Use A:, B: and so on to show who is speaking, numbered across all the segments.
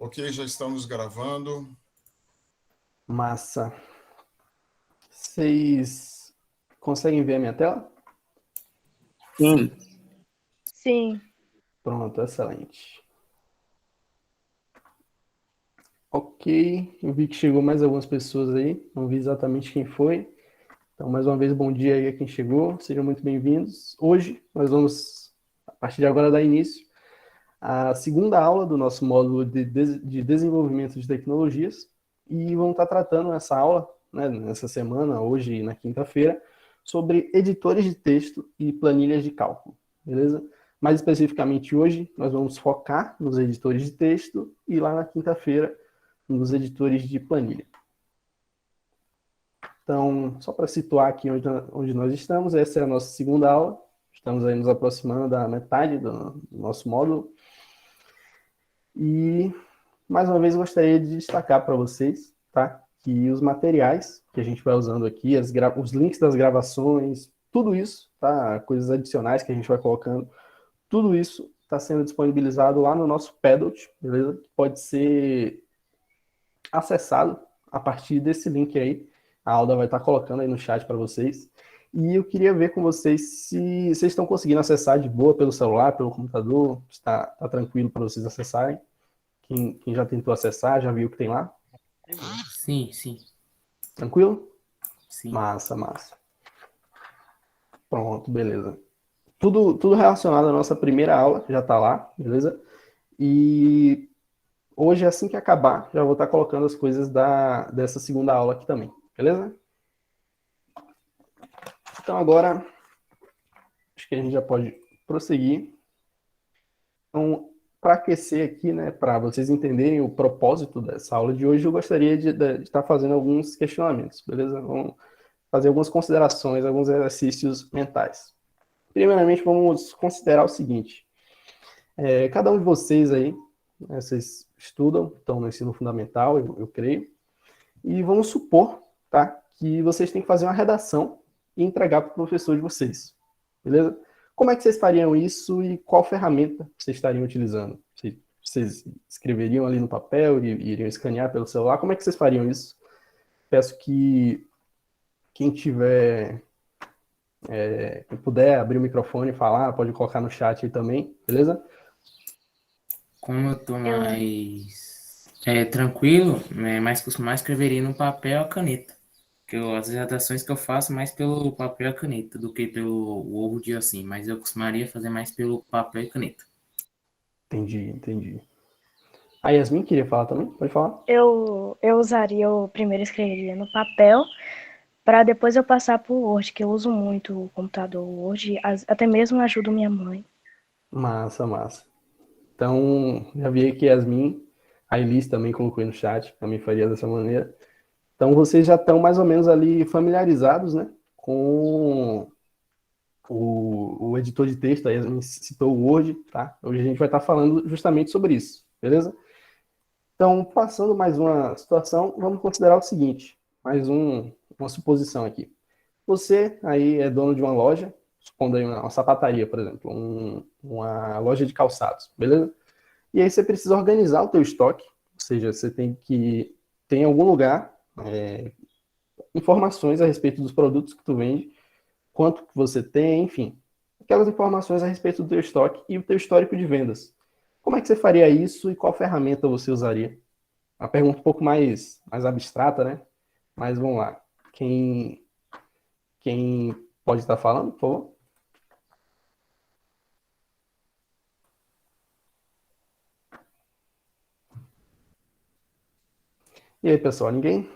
A: Ok, já estamos gravando.
B: Massa. Vocês conseguem ver a minha tela?
C: Sim.
D: Sim.
B: Pronto, excelente. Ok, eu vi que chegou mais algumas pessoas aí, não vi exatamente quem foi. Então, mais uma vez, bom dia aí a quem chegou, sejam muito bem-vindos. Hoje, nós vamos, a partir de agora, dar início à segunda aula do nosso módulo de desenvolvimento de tecnologias e vamos estar tratando essa aula, né, nessa semana, hoje e na quinta-feira, sobre editores de texto e planilhas de cálculo, beleza? Mais especificamente hoje, nós vamos focar nos editores de texto e lá na quinta-feira, nos editores de planilha. Então, só para situar aqui onde nós estamos, essa é a nossa segunda aula, estamos aí nos aproximando da metade do nosso módulo, e mais uma vez gostaria de destacar para vocês, tá, que os materiais que a gente vai usando aqui, os links das gravações, tudo isso, tá, coisas adicionais que a gente vai colocando, tudo isso está sendo disponibilizado lá no nosso Padlet, beleza? Pode ser acessado a partir desse link aí. A Alda vai estar colocando aí no chat para vocês. E eu queria ver com vocês se vocês estão conseguindo acessar de boa pelo celular, pelo computador, está tranquilo para vocês acessarem. Quem já tentou acessar, já viu o que tem lá?
C: Sim, sim.
B: Tranquilo?
C: Sim.
B: Massa, massa. Pronto, beleza. Tudo relacionado à nossa primeira aula, já está lá, beleza? E hoje, assim que acabar, já vou estar colocando as coisas dessa segunda aula aqui também, beleza? Então agora, acho que a gente já pode prosseguir. Então, para aquecer aqui, né, para vocês entenderem o propósito dessa aula de hoje, eu gostaria de estar fazendo alguns questionamentos, beleza? Vamos fazer algumas considerações, alguns exercícios mentais. Primeiramente, vamos considerar o seguinte. Cada um de vocês aí, né, vocês estudam, estão no ensino fundamental, eu creio, e vamos supor, tá, que vocês têm que fazer uma redação e entregar para o professor de vocês, beleza? Como é que vocês fariam isso e qual ferramenta vocês estariam utilizando? Vocês escreveriam ali no papel e iriam escanear pelo celular? Como é que vocês fariam isso? Peço que quem tiver, quem puder abrir o microfone e falar, pode colocar no chat aí também, beleza?
C: Como eu tô mais tranquilo, mais costumo mais escreveria no papel a caneta. As redações que eu faço mais pelo papel e a caneta do que pelo Word assim, mas eu costumaria fazer mais pelo papel e caneta.
B: Entendi. A Yasmin queria falar também? Pode falar.
D: Eu primeiro escreveria no papel, para depois eu passar para o Word, que eu uso muito o computador Word, até mesmo ajudo minha mãe.
B: Massa. Então, já vi que Yasmin, a Elis também colocou aí no chat, também faria dessa maneira. Então, vocês já estão mais ou menos ali familiarizados, né, com o editor de texto, a Yasmin citou o Word, tá? Hoje a gente vai estar falando justamente sobre isso, beleza? Então, passando mais uma situação, vamos considerar o seguinte, uma suposição aqui. Você aí é dono de uma loja, supondo aí uma sapataria, por exemplo, uma loja de calçados, beleza? E aí você precisa organizar o teu estoque, ou seja, você tem que ter em algum lugar informações a respeito dos produtos que tu vende, quanto que você tem, enfim, aquelas informações a respeito do teu estoque e o teu histórico de vendas. Como é que você faria isso e qual ferramenta você usaria? Uma pergunta um pouco mais abstrata, né? Mas vamos lá. Quem pode estar falando, por favor? E aí, pessoal, ninguém?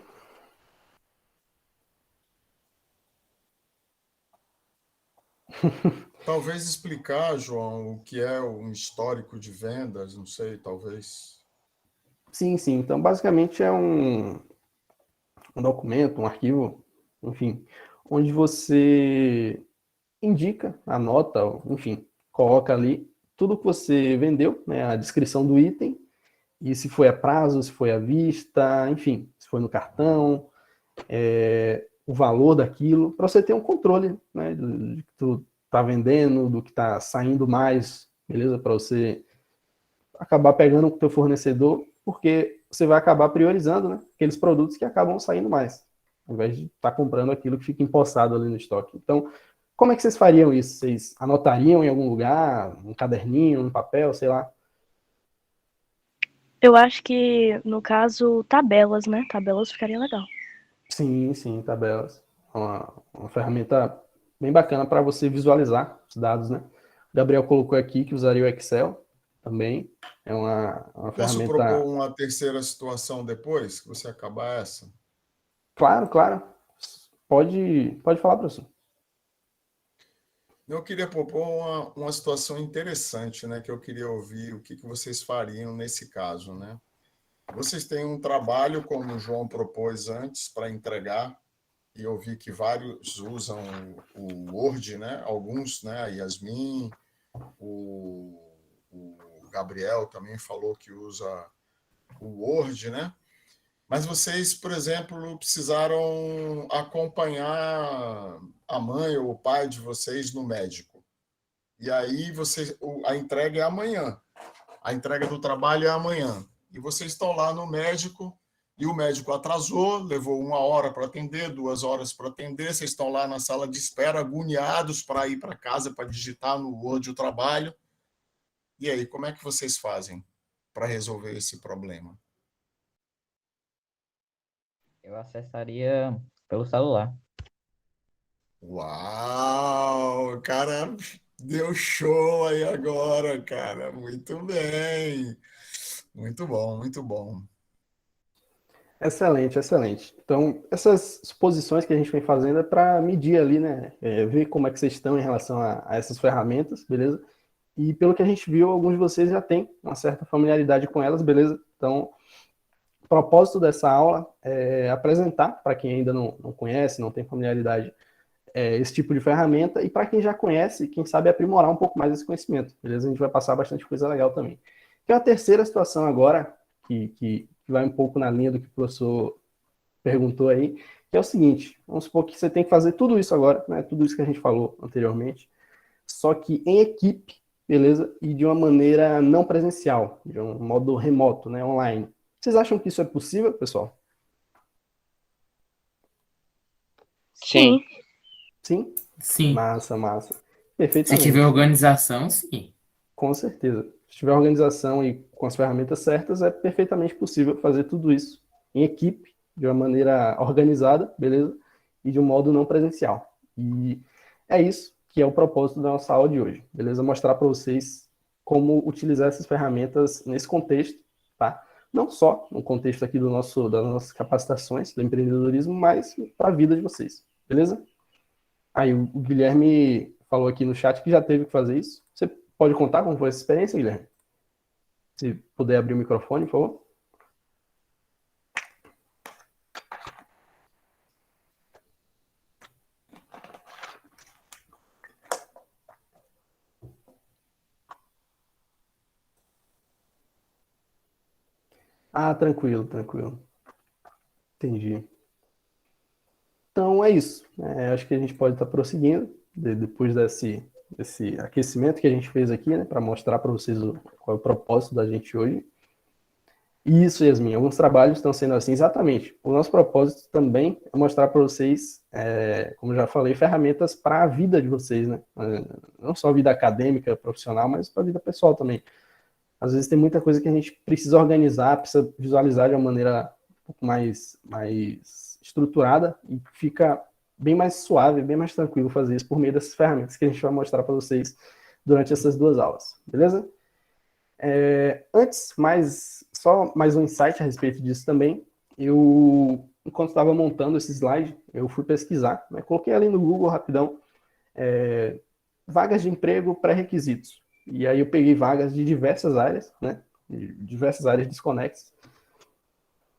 A: Talvez explicar, João, o que é um histórico de vendas, não sei, talvez.
B: Sim. Então, basicamente é um documento, um arquivo, enfim, onde você indica, anota, enfim, coloca ali tudo que você vendeu, né, a descrição do item, e se foi a prazo, se foi à vista, enfim, se foi no cartão, o valor daquilo, para você ter um controle, né, do que tu tá vendendo, do que tá saindo mais, beleza? Para você acabar pegando com o teu fornecedor porque você vai acabar priorizando, né, aqueles produtos que acabam saindo mais, ao invés de estar comprando aquilo que fica empossado ali no estoque. Então, como é que vocês fariam isso? Vocês anotariam em algum lugar, um caderninho, um papel, sei lá?
D: Eu acho que, no caso, tabelas, né? Tabelas ficaria legal.
B: Sim, sim, tabelas. Uma ferramenta bem bacana para você visualizar os dados, né? O Gabriel colocou aqui que usaria o Excel também. É uma
A: Posso
B: ferramenta.
A: propor uma terceira situação depois, que você acabar essa?
B: Claro, claro. Pode falar, professor.
A: Eu queria propor uma situação interessante, né? Que eu queria ouvir o que vocês fariam nesse caso, né? Vocês têm um trabalho, como o João propôs antes, para entregar, e eu vi que vários usam o Word, né? Alguns, né? A Yasmin, o Gabriel também falou que usa o Word, né? Mas vocês, por exemplo, precisaram acompanhar a mãe ou o pai de vocês no médico. E aí a entrega é amanhã. A entrega do trabalho é amanhã. E vocês estão lá no médico e o médico atrasou, levou 1 hora para atender, 2 horas para atender. Vocês estão lá na sala de espera, agoniados para ir para casa, para digitar no Word o trabalho. E aí, como é que vocês fazem para resolver esse problema?
E: Eu acessaria pelo celular.
A: Uau, o cara deu show aí agora, cara. Muito bem. Muito bom, muito bom.
B: Excelente, excelente. Então, essas suposições que a gente vem fazendo é para medir ali, né? Ver como é que vocês estão em relação a essas ferramentas, beleza? E pelo que a gente viu, alguns de vocês já têm uma certa familiaridade com elas, beleza? Então, o propósito dessa aula é apresentar, para quem ainda não conhece, não tem familiaridade, esse tipo de ferramenta, e para quem já conhece, quem sabe aprimorar um pouco mais esse conhecimento, beleza? A gente vai passar bastante coisa legal também. Tem a terceira situação agora, que vai um pouco na linha do que o professor perguntou aí, que é o seguinte: vamos supor que você tem que fazer tudo isso agora, né? Tudo isso que a gente falou anteriormente, só que em equipe, beleza? E de uma maneira não presencial, de um modo remoto, né? Online. Vocês acham que isso é possível, pessoal?
D: Sim.
B: Sim?
C: Sim.
B: Massa, massa.
C: Se tiver
B: Perfeitamente.
C: organização, sim.
B: Com certeza. Se tiver organização e com as ferramentas certas, é perfeitamente possível fazer tudo isso em equipe, de uma maneira organizada, beleza? E de um modo não presencial. E é isso que é o propósito da nossa aula de hoje, beleza? Mostrar para vocês como utilizar essas ferramentas nesse contexto, tá? Não só no contexto aqui das nossas capacitações, do empreendedorismo, mas para a vida de vocês, beleza? Aí o Guilherme falou aqui no chat que já teve que fazer isso. Você pode contar como foi essa experiência, Guilherme? Se puder abrir o microfone, por favor. Ah, tranquilo, tranquilo. Entendi. Então é isso. Acho que a gente pode estar prosseguindo depois desse aquecimento que a gente fez aqui, né, para mostrar para vocês qual é o propósito da gente hoje. Isso, Yasmin. Alguns trabalhos estão sendo assim, exatamente. O nosso propósito também é mostrar para vocês, como já falei, ferramentas para a vida de vocês, né? Não só a vida acadêmica, profissional, mas para a vida pessoal também. Às vezes tem muita coisa que a gente precisa organizar, precisa visualizar de uma maneira um pouco mais estruturada e fica bem mais suave, bem mais tranquilo fazer isso por meio dessas ferramentas que a gente vai mostrar para vocês durante essas 2 aulas, beleza? Antes, só mais um insight a respeito disso também. Enquanto estava montando esse slide, eu fui pesquisar, né? Coloquei ali no Google rapidão, vagas de emprego pré-requisitos. E aí eu peguei vagas de diversas áreas, né? De diversas áreas desconexas.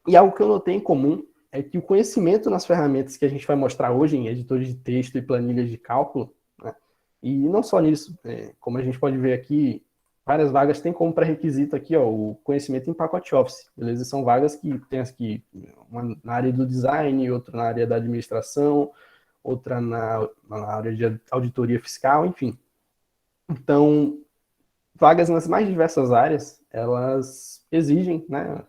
B: E algo que eu notei em comum é que o conhecimento nas ferramentas que a gente vai mostrar hoje em editores de texto e planilhas de cálculo, né? E não só nisso, como a gente pode ver aqui, várias vagas têm como pré-requisito aqui, ó, o conhecimento em pacote Office, beleza? São vagas que tem uma na área do design, outra na área da administração, outra na área de auditoria fiscal, enfim. Então, vagas nas mais diversas áreas, elas exigem, né,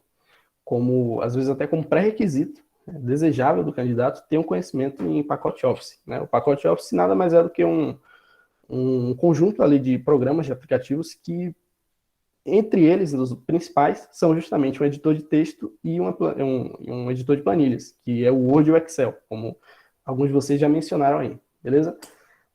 B: como, às vezes até como pré-requisito, desejável do candidato ter um conhecimento em pacote Office, né? O pacote Office nada mais é do que um conjunto ali de programas, de aplicativos que, entre eles, os principais, são justamente um editor de texto e um editor de planilhas, que é o Word e o Excel, como alguns de vocês já mencionaram aí, beleza?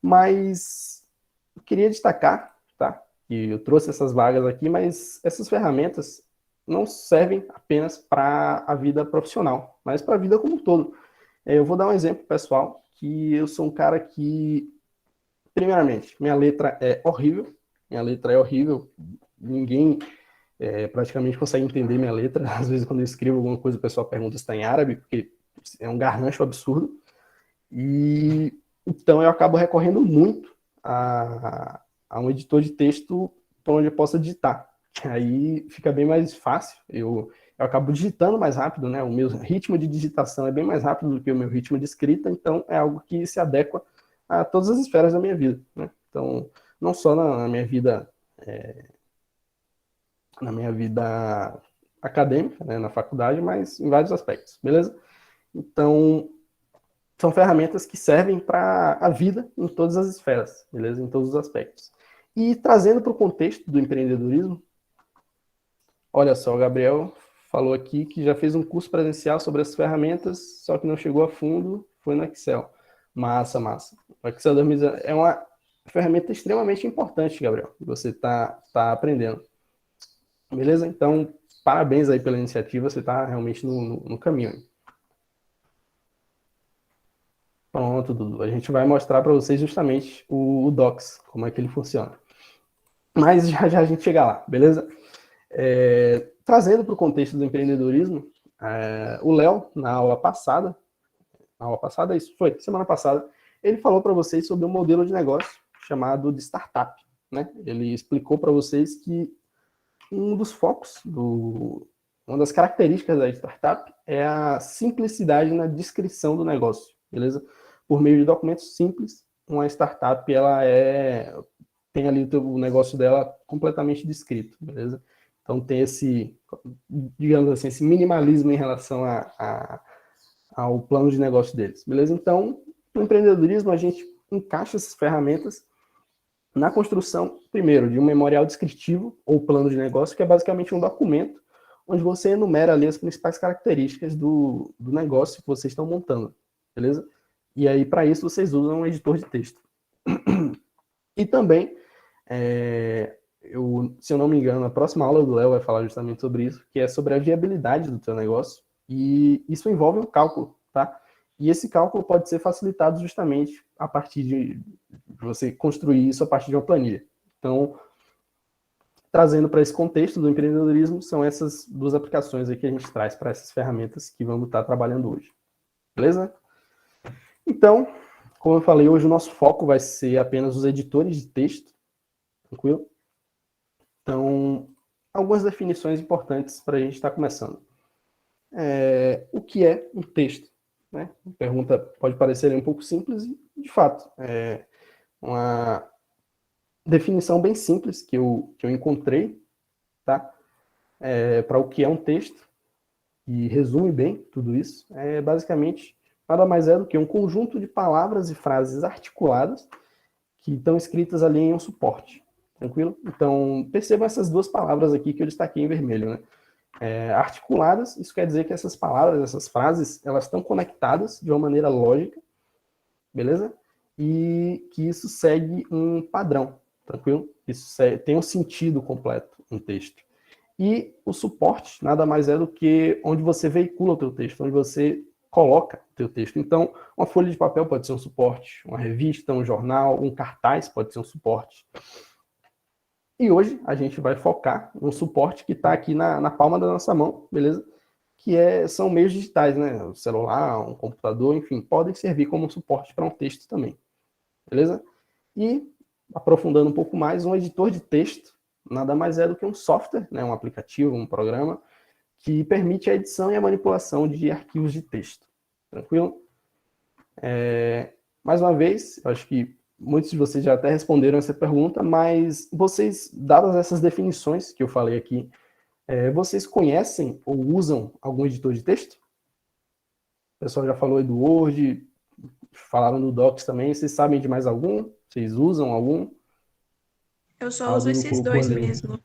B: Mas eu queria destacar, tá? Que eu trouxe essas vagas aqui, mas essas ferramentas não servem apenas para a vida profissional, mas para a vida como um todo. Eu vou dar um exemplo, pessoal, que eu sou um cara que, primeiramente, minha letra é horrível, ninguém praticamente consegue entender minha letra. Às vezes, quando eu escrevo alguma coisa, o pessoal pergunta se está em árabe, porque é um garrancho absurdo. E então eu acabo recorrendo muito a um editor de texto para onde eu possa digitar. Aí fica bem mais fácil. Eu acabo digitando mais rápido, né? O meu ritmo de digitação é bem mais rápido do que o meu ritmo de escrita, então é algo que se adequa a todas as esferas da minha vida, né? Então, não só na minha vida acadêmica, né, na faculdade, mas em vários aspectos, beleza? Então, são ferramentas que servem para a vida em todas as esferas, beleza? Em todos os aspectos. E trazendo para o contexto do empreendedorismo, olha só, o Gabriel falou aqui que já fez um curso presencial sobre as ferramentas, só que não chegou a fundo, foi no Excel. Massa, massa. O Excel 2019 é uma ferramenta extremamente importante, Gabriel, que você tá aprendendo. Beleza? Então, parabéns aí pela iniciativa, você está realmente no caminho aí. Pronto, Dudu. A gente vai mostrar para vocês justamente o Docs, como é que ele funciona. Mas já já a gente chega lá, beleza? Trazendo para o contexto do empreendedorismo, o Léo, na aula passada, isso foi, semana passada, ele falou para vocês sobre um modelo de negócio chamado de startup, né? Ele explicou para vocês que um dos focos, uma das características da startup é a simplicidade na descrição do negócio, beleza? Por meio de documentos simples, uma startup ela tem ali o negócio dela completamente descrito, beleza? Então tem esse, digamos assim, esse minimalismo em relação ao plano de negócio deles, beleza? Então, no empreendedorismo, a gente encaixa essas ferramentas na construção, primeiro, de um memorial descritivo, ou plano de negócio, que é basicamente um documento onde você enumera ali as principais características do negócio que vocês estão montando, beleza? E aí, para isso, vocês usam um editor de texto. E também, se eu não me engano, a próxima aula do Léo vai falar justamente sobre isso, que é sobre a viabilidade do teu negócio, e isso envolve um cálculo, tá? E esse cálculo pode ser facilitado justamente a partir de você construir isso a partir de uma planilha. Então, trazendo para esse contexto do empreendedorismo, são essas duas aplicações aqui que a gente traz para essas ferramentas que vamos estar trabalhando hoje. Beleza? Então, como eu falei, hoje o nosso foco vai ser apenas os editores de texto. Tranquilo? Então, algumas definições importantes para a gente estar começando. O que é um texto? Né? A pergunta pode parecer um pouco simples e, de fato, é uma definição bem simples que eu encontrei, tá? Para o que é um texto, e resume bem tudo isso, basicamente nada mais é do que um conjunto de palavras e frases articuladas que estão escritas ali em um suporte, tranquilo? Então, percebam essas duas palavras aqui que eu destaquei em vermelho, né? Articuladas, isso quer dizer que essas palavras, essas frases, elas estão conectadas de uma maneira lógica, beleza? E que isso segue um padrão, tranquilo? Isso tem um sentido completo no texto. E o suporte nada mais é do que onde você veicula o teu texto, onde você coloca o teu texto. Então, uma folha de papel pode ser um suporte, uma revista, um jornal, um cartaz pode ser um suporte. E hoje a gente vai focar no suporte que está aqui na palma da nossa mão, beleza? Que são meios digitais, né? O celular, um computador, enfim, podem servir como suporte para um texto também, beleza? E, aprofundando um pouco mais, um editor de texto nada mais é do que um software, né? Um aplicativo, um programa, que permite a edição e a manipulação de arquivos de texto, tranquilo? Mais uma vez, eu acho que muitos de vocês já até responderam essa pergunta, mas vocês, dadas essas definições que eu falei aqui, Vocês conhecem ou usam algum editor de texto? O pessoal já falou aí do Word, falaram do Docs também. Vocês sabem de mais algum? Vocês usam algum?
F: Eu só
B: A
F: uso
B: Dudu
F: esses
B: colocou
F: dois
B: ali.
F: mesmo.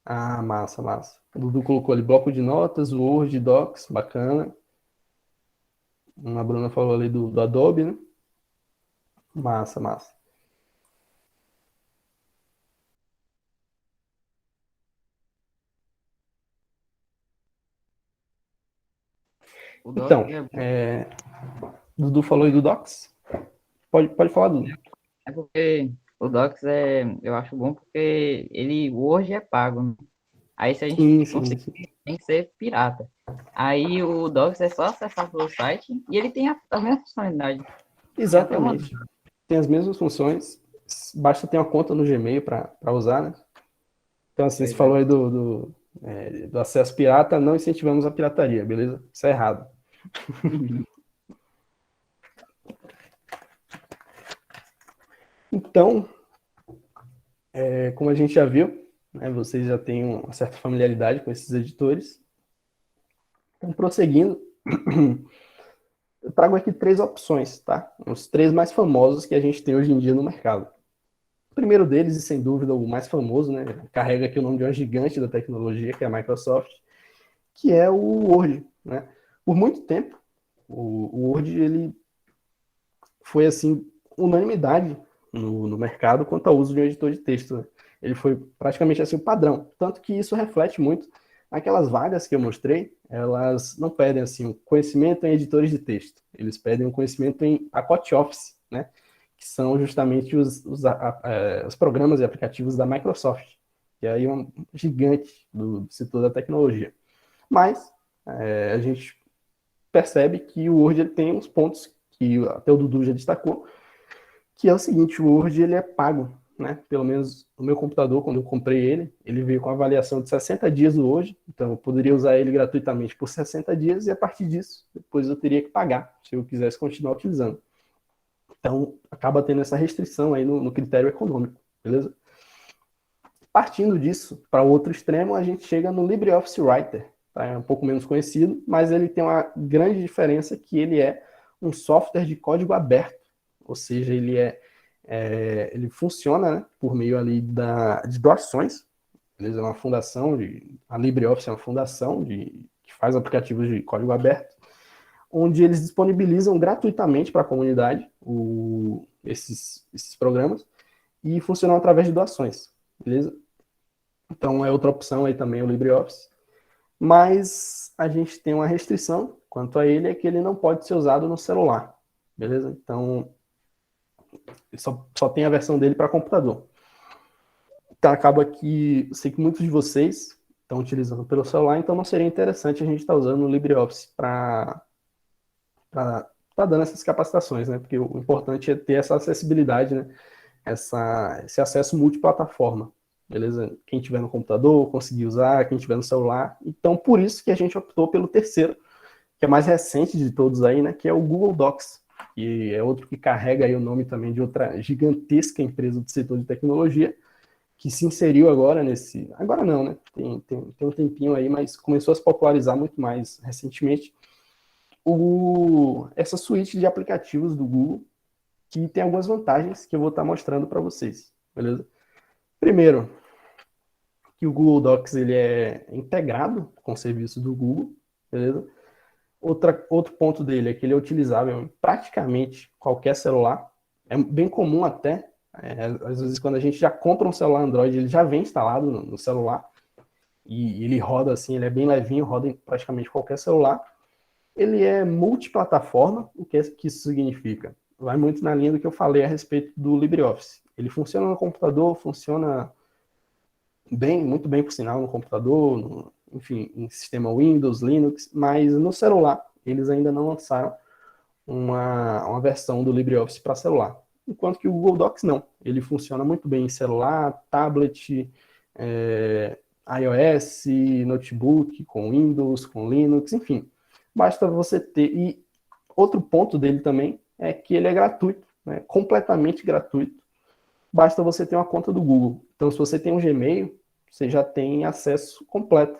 B: Ah, massa, massa. O Dudu colocou ali bloco de notas, Word, Docs, bacana. A Bruna falou ali do Adobe, né? Massa, massa.
E: O Docs
B: Então,
E: é bom.
B: Dudu falou aí do Docs? Pode falar, Dudu.
E: É porque o Docs eu acho bom porque o Word é pago, né? Aí se a gente
B: Sim, sim,
E: conseguir,
B: sim.
E: tem que ser pirata. Aí o Docs é só acessar pelo site e ele tem a mesma funcionalidade. Tem até uma.
B: Exatamente. Tem as mesmas funções. Basta ter uma conta no Gmail para usar, né? Então, assim, você
E: Pois é.
B: falou aí do acesso pirata, não incentivamos a pirataria, beleza? Isso é errado. Então, como a gente já viu, né, vocês já têm uma certa familiaridade com esses editores. Então, prosseguindo, eu trago aqui 3 opções, tá? Os 3 mais famosos que a gente tem hoje em dia no mercado. O primeiro deles, e sem dúvida o mais famoso, né, carrega aqui o nome de uma gigante da tecnologia, que é a Microsoft, que é o Word, né? Por muito tempo, o Word ele foi assim unanimidade no mercado quanto ao uso de um editor de texto, né? Ele foi praticamente assim o padrão, tanto que isso reflete muito aquelas vagas que eu mostrei, elas não pedem assim um conhecimento em editores de texto, eles pedem um conhecimento em pacote Office, né? Que são justamente os programas e aplicativos da Microsoft, que é aí um gigante do setor da tecnologia. Mas a gente percebe que o Word ele tem uns pontos que até o Dudu já destacou, que é o seguinte: o Word ele é pago, né? Pelo menos o meu computador, quando eu comprei ele veio com avaliação de 60 dias do Word, então eu poderia usar ele gratuitamente por 60 dias e a partir disso, depois eu teria que pagar, se eu quisesse continuar utilizando. Então, acaba tendo essa restrição aí no critério econômico, beleza? Partindo disso, para outro extremo, a gente chega no LibreOffice Writer, tá? É um pouco menos conhecido, mas ele tem uma grande diferença que ele é um software de código aberto, ou seja, ele funciona, né, por meio ali de doações. Beleza? É uma fundação, a LibreOffice é uma fundação que faz aplicativos de código aberto, onde eles disponibilizam gratuitamente para a comunidade esses programas e funcionam através de doações, beleza? Então é outra opção aí também o LibreOffice, mas a gente tem uma restrição quanto a ele, é que ele não pode ser usado no celular, beleza? Então só tem a versão dele para computador. Então acaba que eu sei que muitos de vocês estão utilizando pelo celular, então não seria interessante a gente estar usando o LibreOffice para tá dando essas capacitações, né? Porque o importante é ter essa acessibilidade, né? Esse acesso multiplataforma, beleza? Quem tiver no computador, conseguir usar, quem tiver no celular. Então, por isso que a gente optou pelo terceiro, que é mais recente de todos aí, né? Que é o Google Docs, que é outro que carrega aí o nome também de outra gigantesca empresa do setor de tecnologia, que se inseriu agora nesse... Agora não, né? Tem um tempinho aí, mas começou a se popularizar muito mais recentemente, essa suíte de aplicativos do Google, que tem algumas vantagens que eu vou estar mostrando para vocês, beleza? Primeiro, que o Google Docs ele é integrado com o serviço do Google, beleza? Outro ponto dele é que ele é utilizável em praticamente qualquer celular. É bem comum até, às vezes quando a gente já compra um celular Android, ele já vem instalado no celular, e ele roda assim, ele é bem levinho, roda em praticamente qualquer celular. Ele é multiplataforma. O que isso significa? Vai muito na linha do que eu falei a respeito do LibreOffice. Ele funciona no computador, funciona bem, muito bem, por sinal, no computador, enfim, em sistema Windows, Linux, mas no celular eles ainda não lançaram uma versão do LibreOffice para celular. Enquanto que o Google Docs não. Ele funciona muito bem em celular, tablet, iOS, notebook, com Windows, com Linux, enfim. Basta você ter. E outro ponto dele também é que ele é gratuito, né? Completamente gratuito. Basta você ter uma conta do Google. Então, se você tem um Gmail, você já tem acesso completo,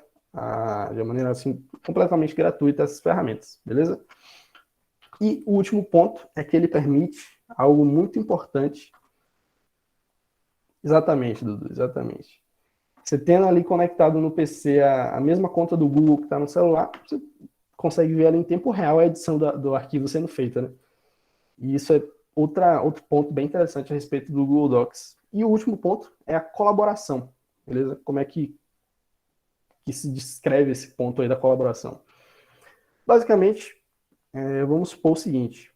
B: de maneira assim, completamente gratuita a essas ferramentas, beleza? E o último ponto é que ele permite algo muito importante. Exatamente, Dudu, exatamente. Você tendo ali conectado no PC a mesma conta do Google que está no celular, você consegue ver ali em tempo real a edição do arquivo sendo feita, né? E isso é outro ponto bem interessante a respeito do Google Docs. E o último ponto é a colaboração, beleza? Como é que se descreve esse ponto aí da colaboração? Basicamente, vamos supor o seguinte.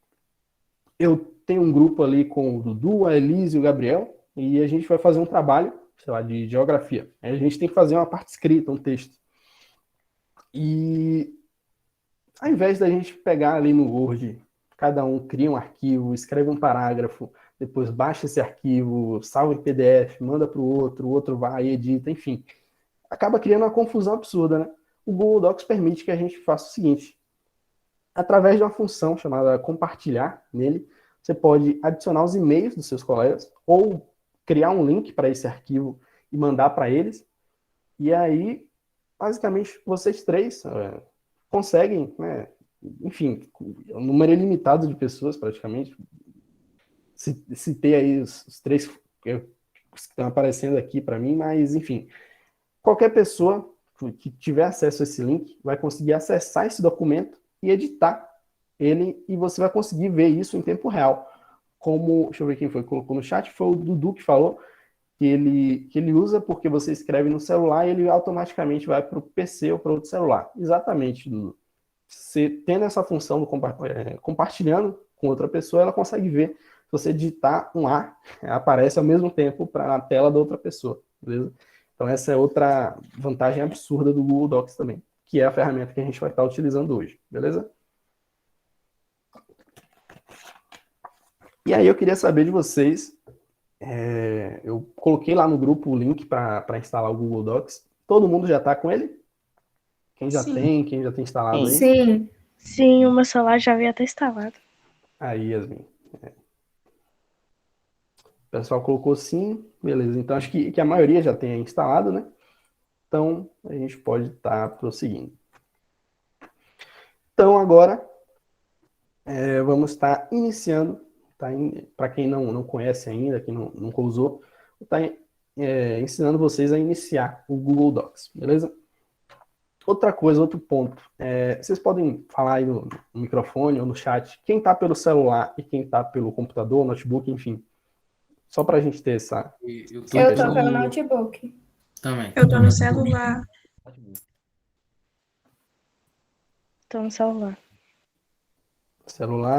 B: Eu tenho um grupo ali com o Dudu, a Elise e o Gabriel, e a gente vai fazer um trabalho, sei lá, de geografia. Aí a gente tem que fazer uma parte escrita, um texto. E ao invés da gente pegar ali no Word, cada um cria um arquivo, escreve um parágrafo, depois baixa esse arquivo, salva em PDF, manda para o outro vai, edita, enfim. Acaba criando uma confusão absurda, né? O Google Docs permite que a gente faça o seguinte. Através de uma função chamada compartilhar nele, você pode adicionar os e-mails dos seus colegas ou criar um link para esse arquivo e mandar para eles. E aí, basicamente, vocês três conseguem, né, enfim, um número ilimitado de pessoas, praticamente. Citei aí os três que estão aparecendo aqui para mim, mas, enfim, qualquer pessoa que tiver acesso a esse link vai conseguir acessar esse documento e editar ele, e você vai conseguir ver isso em tempo real. Como, deixa eu ver quem foi que colocou no chat, foi o Dudu que falou que ele usa porque você escreve no celular e ele automaticamente vai para o PC ou para outro celular. Exatamente, Dudu. Você tendo essa função do compartilhando com outra pessoa, ela consegue ver. Se você digitar um A, aparece ao mesmo tempo na tela da outra pessoa, beleza? Então essa é outra vantagem absurda do Google Docs também, que é a ferramenta que a gente vai estar utilizando hoje, beleza? E aí eu queria saber de vocês, eu coloquei lá no grupo o link para instalar o Google Docs. Todo mundo já está com ele? Quem já tem instalado aí?
F: Sim.
D: Sim, o meu celular já havia até instalado.
B: Aí, Yasmin. O pessoal colocou sim, beleza. Então acho que a maioria já tem instalado, né? Então a gente pode estar prosseguindo. Então agora vamos estar iniciando, tá? Para quem não conhece ainda, quem nunca usou, tá ensinando vocês a iniciar o Google Docs, beleza? Outra coisa, outro ponto. Vocês podem falar aí no microfone ou no chat quem está pelo celular e quem está pelo computador, notebook, enfim. Só para a gente ter essa...
F: Eu tô pelo notebook.
C: Também.
F: Eu tô no celular.
D: Tô no celular.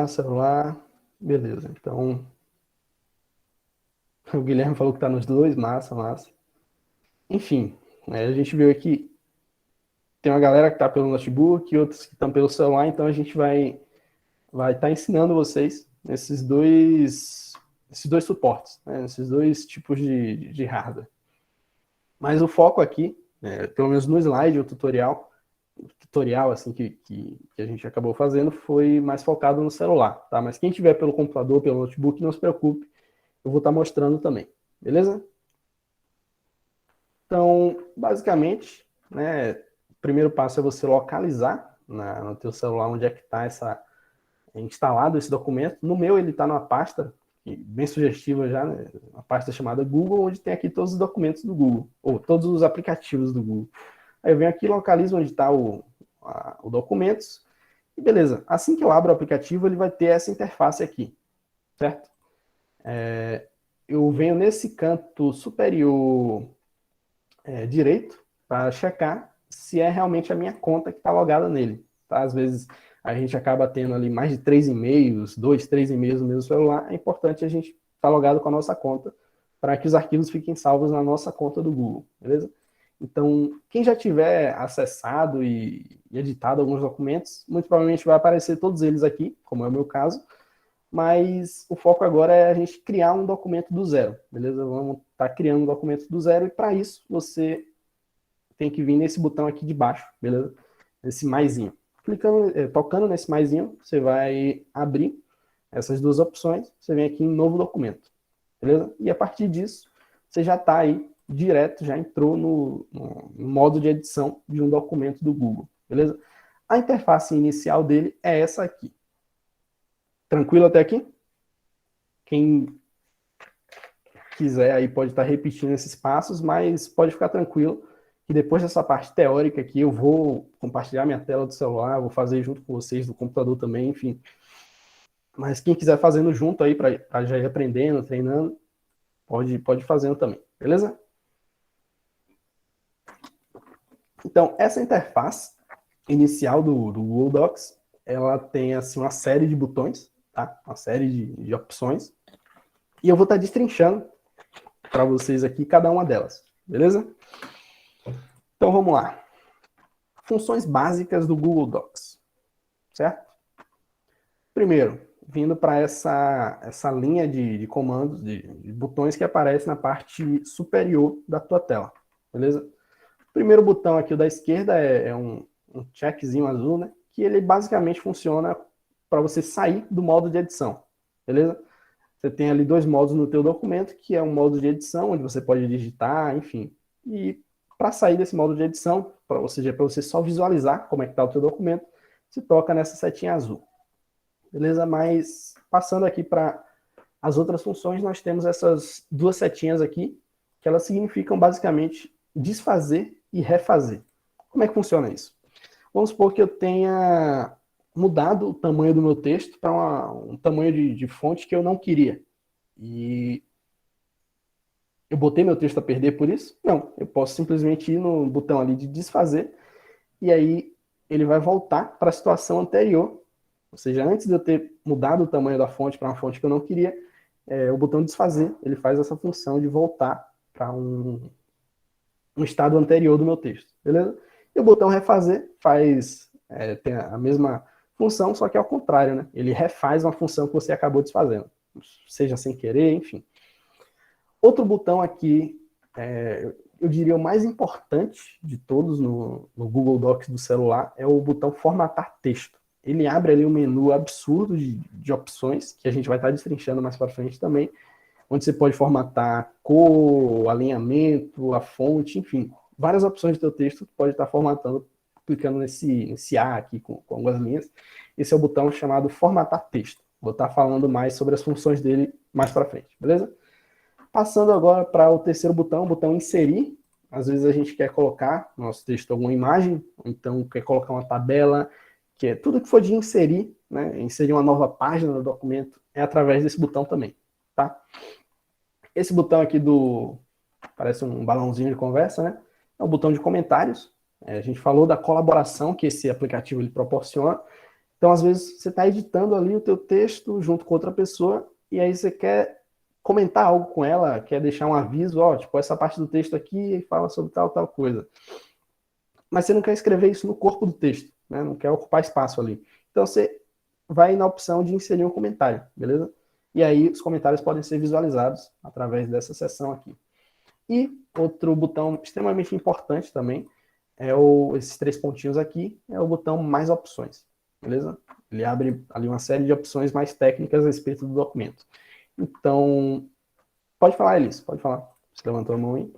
B: Celular, beleza. Então, o Guilherme falou que tá nos dois, massa. Enfim, a gente viu aqui, tem uma galera que tá pelo notebook, outros que estão pelo celular, então a gente vai estar ensinando vocês esses dois suportes, né, esses dois tipos de hardware. Mas o foco aqui, pelo menos no slide, o tutorial assim que a gente acabou fazendo foi mais focado no celular, tá? Mas quem tiver pelo computador, pelo notebook, não se preocupe, eu vou estar mostrando também, beleza? Então, basicamente, né, o primeiro passo é você localizar no teu celular onde é que está instalado esse documento. No meu, ele está numa pasta bem sugestiva já, né, uma pasta chamada Google, onde tem aqui todos os documentos do Google, ou todos os aplicativos do Google. Aí eu venho aqui, localizo onde está o documentos, e beleza. Assim que eu abro o aplicativo, ele vai ter essa interface aqui, certo? Eu venho nesse canto superior direito para checar se é realmente a minha conta que está logada nele, tá? Às vezes a gente acaba tendo ali mais de 3 e-mails, 2, 3 e-mails no mesmo celular. É importante a gente estar logado com a nossa conta para que os arquivos fiquem salvos na nossa conta do Google, beleza? Então, quem já tiver acessado e editado alguns documentos, muito provavelmente vai aparecer todos eles aqui, como é o meu caso, mas o foco agora é a gente criar um documento do zero, beleza? Vamos estar criando um documento do zero, e para isso você tem que vir nesse botão aqui de baixo, beleza? Esse maisinho. Tocando nesse maisinho, você vai abrir essas duas opções, você vem aqui em novo documento, beleza? E a partir disso, você já está aí direto já entrou no modo de edição de um documento do Google, beleza? A interface inicial dele é essa aqui. Tranquilo até aqui? Quem quiser aí pode estar repetindo esses passos, mas pode ficar tranquilo que depois dessa parte teórica aqui eu vou compartilhar minha tela do celular, vou fazer junto com vocês do computador também, enfim. Mas quem quiser fazendo junto aí para já ir aprendendo, treinando, pode ir fazendo também, beleza? Então, essa interface inicial do Google Docs, ela tem assim uma série de botões, tá? Uma série de opções. E eu vou estar destrinchando para vocês aqui cada uma delas, beleza? Então vamos lá. Funções básicas do Google Docs, certo? Primeiro, vindo para essa linha de comandos, de botões que aparece na parte superior da tua tela, beleza? O primeiro botão aqui, o da esquerda, é um checkzinho azul, né? Que ele basicamente funciona para você sair do modo de edição, beleza? Você tem ali dois modos no teu documento, que é um modo de edição, onde você pode digitar, enfim. E para sair desse modo de edição, para você só visualizar como é que está o teu documento, se toca nessa setinha azul. Beleza? Mas passando aqui para as outras funções, nós temos essas duas setinhas aqui, que elas significam basicamente desfazer e refazer. Como é que funciona isso? Vamos supor que eu tenha mudado o tamanho do meu texto para um tamanho de fonte que eu não queria. E eu botei meu texto a perder por isso? Não, eu posso simplesmente ir no botão ali de desfazer e aí ele vai voltar para a situação anterior. Ou seja, antes de eu ter mudado o tamanho da fonte para uma fonte que eu não queria, o botão desfazer, ele faz essa função de voltar para um estado anterior do meu texto, beleza? E o botão refazer tem a mesma função, só que ao contrário, né? Ele refaz uma função que você acabou desfazendo, seja sem querer, enfim. Outro botão aqui, eu diria o mais importante de todos no Google Docs do celular, é o botão formatar texto. Ele abre ali um menu absurdo de opções, que a gente vai estar destrinchando mais para frente também, onde você pode formatar cor, alinhamento, a fonte, enfim, várias opções do teu texto que pode estar formatando, clicando nesse A aqui com algumas linhas. Esse é o botão chamado formatar texto. Vou estar falando mais sobre as funções dele mais para frente, beleza? Passando agora para o terceiro botão, o botão inserir. Às vezes a gente quer colocar no nosso texto alguma imagem, ou então quer colocar uma tabela, que é tudo que for de inserir, né? Inserir uma nova página no documento, é através desse botão também, tá? Esse botão aqui parece um balãozinho de conversa, né? É o botão de comentários. A gente falou da colaboração que esse aplicativo ele proporciona. Então, às vezes, você está editando ali o teu texto junto com outra pessoa, e aí você quer comentar algo com ela, quer deixar um aviso, tipo, essa parte do texto aqui fala sobre tal coisa. Mas você não quer escrever isso no corpo do texto, né? Não quer ocupar espaço ali. Então, você vai na opção de inserir um comentário, beleza? E aí, os comentários podem ser visualizados através dessa seção aqui. E outro botão extremamente importante também, esses três pontinhos aqui, é o botão mais opções, beleza? Ele abre ali uma série de opções mais técnicas a respeito do documento. Então, pode falar, Elis, pode falar. Você levantou a mão aí?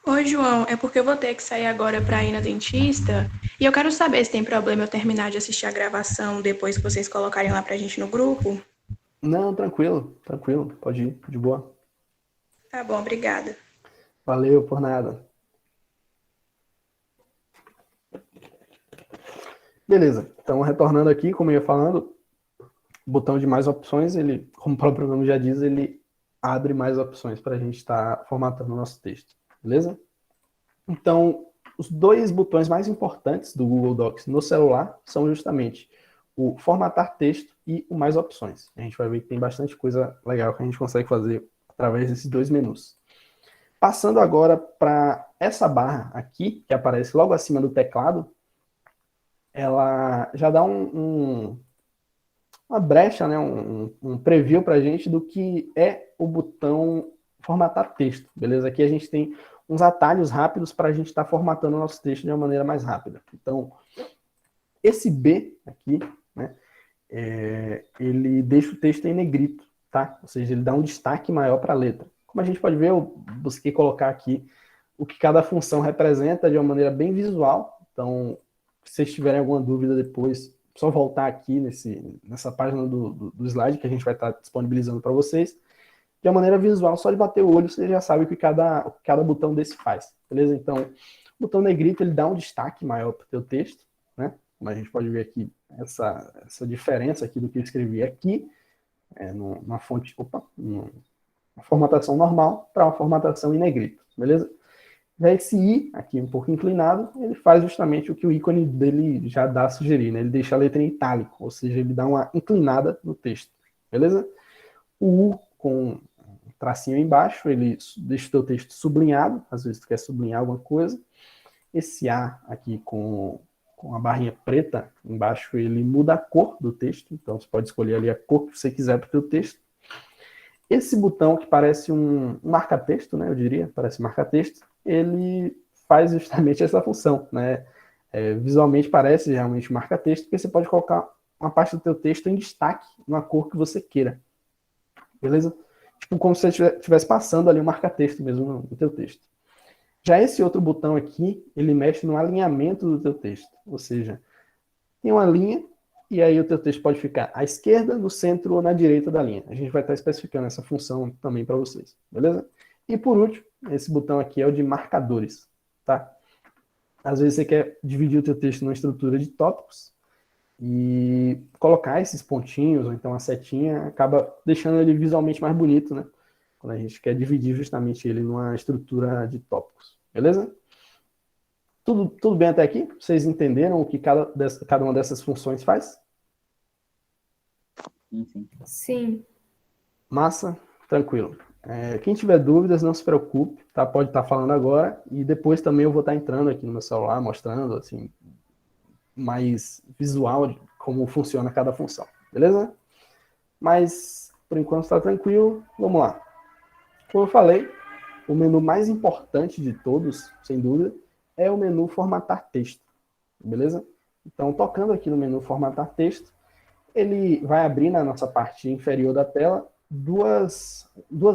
F: Oi, João, é porque eu vou ter que sair agora para ir na dentista e eu quero saber se tem problema eu terminar de assistir a gravação depois que vocês colocarem lá pra gente no grupo.
B: Não, tranquilo, pode ir, de boa.
F: Tá bom, obrigada.
B: Valeu, por nada. Beleza, então retornando aqui, como eu ia falando, o botão de mais opções, ele, como o próprio nome já diz, ele abre mais opções para a gente estar formatando o nosso texto, beleza? Então, os dois botões mais importantes do Google Docs no celular são justamente o formatar texto e o mais opções. A gente vai ver que tem bastante coisa legal que a gente consegue fazer através desses dois menus. Passando agora para essa barra aqui, que aparece logo acima do teclado, ela já dá uma brecha, né, um preview para a gente do que é o botão formatar texto, beleza? Aqui a gente tem uns atalhos rápidos para a gente estar formatando o nosso texto de uma maneira mais rápida. Então, esse B aqui, né, ele deixa o texto em negrito, tá? Ou seja, ele dá um destaque maior para a letra. como a gente pode ver, eu busquei colocar aqui o que cada função representa de uma maneira bem visual. Então, se vocês tiverem alguma dúvida depois, só voltar aqui nessa página do slide que a gente vai estar disponibilizando para vocês. De uma maneira visual, só de bater o olho, você já sabe o que cada botão desse faz, beleza? Então, o botão negrito, ele dá um destaque maior para o teu texto, né? Como a gente pode ver aqui, essa diferença aqui do que eu escrevi aqui, numa fonte, uma formatação normal para uma formatação em negrito, beleza? Já esse I, aqui um pouco inclinado, ele faz justamente o que o ícone dele já dá a sugerir, né? Ele deixa a letra em itálico, ou seja, ele dá uma inclinada no texto, beleza? O U com tracinho embaixo, ele deixa o teu texto sublinhado, às vezes tu quer sublinhar alguma coisa. Esse A aqui com a barrinha preta embaixo, ele muda a cor do texto, então você pode escolher ali a cor que você quiser para o teu texto. Esse botão que parece um marca-texto, né, eu diria, parece marca-texto, ele faz justamente essa função, né? Visualmente parece realmente marca-texto, porque você pode colocar uma parte do teu texto em destaque, numa cor que você queira. Beleza? Tipo, como se você estivesse passando ali um marca-texto mesmo no teu texto. Já esse outro botão aqui, ele mexe no alinhamento do teu texto. Ou seja, tem uma linha, e aí o teu texto pode ficar à esquerda, no centro ou na direita da linha. A gente vai estar especificando essa função também para vocês. Beleza? E por último, esse botão aqui é o de marcadores. Tá? Às vezes você quer dividir o teu texto numa estrutura de tópicos, e colocar esses pontinhos, ou então a setinha, acaba deixando ele visualmente mais bonito, né? Quando a gente quer dividir justamente ele numa estrutura de tópicos. Beleza? Tudo bem até aqui? Vocês entenderam o que cada uma dessas funções faz?
E: Sim.
G: Sim.
B: Massa? Tranquilo. Quem tiver dúvidas, não se preocupe, tá? Pode estar falando agora, e depois também eu vou estar entrando aqui no meu celular, mostrando, assim, mais visual de como funciona cada função, beleza? Mas, por enquanto, está tranquilo. Vamos lá. Como eu falei, o menu mais importante de todos, sem dúvida, é o menu formatar texto, beleza? Então, tocando aqui no menu formatar texto, ele vai abrir na nossa parte inferior da tela duas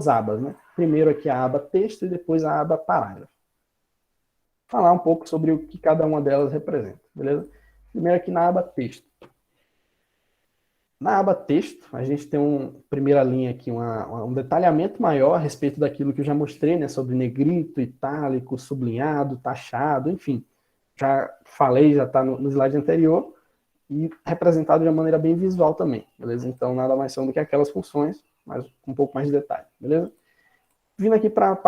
B: abas, né? Primeiro aqui a aba texto e depois a aba parágrafo. Falar um pouco sobre o que cada uma delas representa, beleza? Primeiro aqui na aba texto. Na aba texto, a gente tem primeira linha aqui, um detalhamento maior a respeito daquilo que eu já mostrei, né, sobre negrito, itálico, sublinhado, taxado, enfim. Já falei, já está no slide anterior, e representado de uma maneira bem visual também, beleza? Então, nada mais são do que aquelas funções, mas com um pouco mais de detalhe, beleza? Vindo aqui para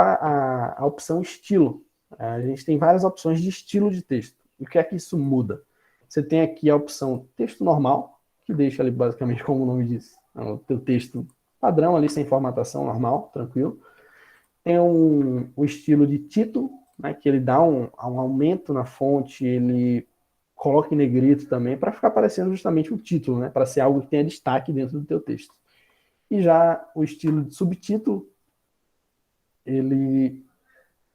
B: a opção estilo. A gente tem várias opções de estilo de texto. E o que é que isso muda? Você tem aqui a opção texto normal, que deixa ali basicamente como o nome diz, o teu texto padrão ali, sem formatação, normal, tranquilo. Tem o estilo de título, né, que ele dá um aumento na fonte, ele coloca em negrito também, para ficar aparecendo justamente o título, né, para ser algo que tenha destaque dentro do teu texto. E já o estilo de subtítulo, ele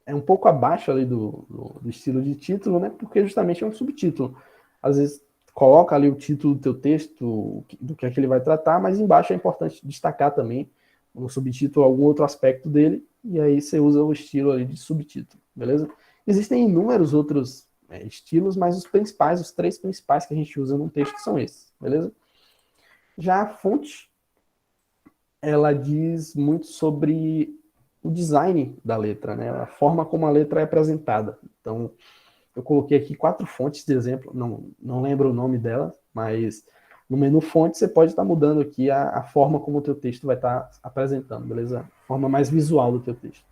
B: é um pouco abaixo ali do estilo de título, né, porque justamente é um subtítulo. Às vezes coloca ali o título do teu texto, do que é que ele vai tratar, mas embaixo é importante destacar também no subtítulo algum outro aspecto dele, e aí você usa o estilo ali de subtítulo, beleza? Existem inúmeros outros estilos, mas os principais, os 3 principais que a gente usa num texto são esses, beleza? Já a fonte, ela diz muito sobre o design da letra, né? A forma como a letra é apresentada. Então, eu coloquei aqui 4 fontes de exemplo, não lembro o nome delas, mas no menu fonte você pode estar mudando aqui a forma como o teu texto vai estar apresentando, beleza? A forma mais visual do teu texto.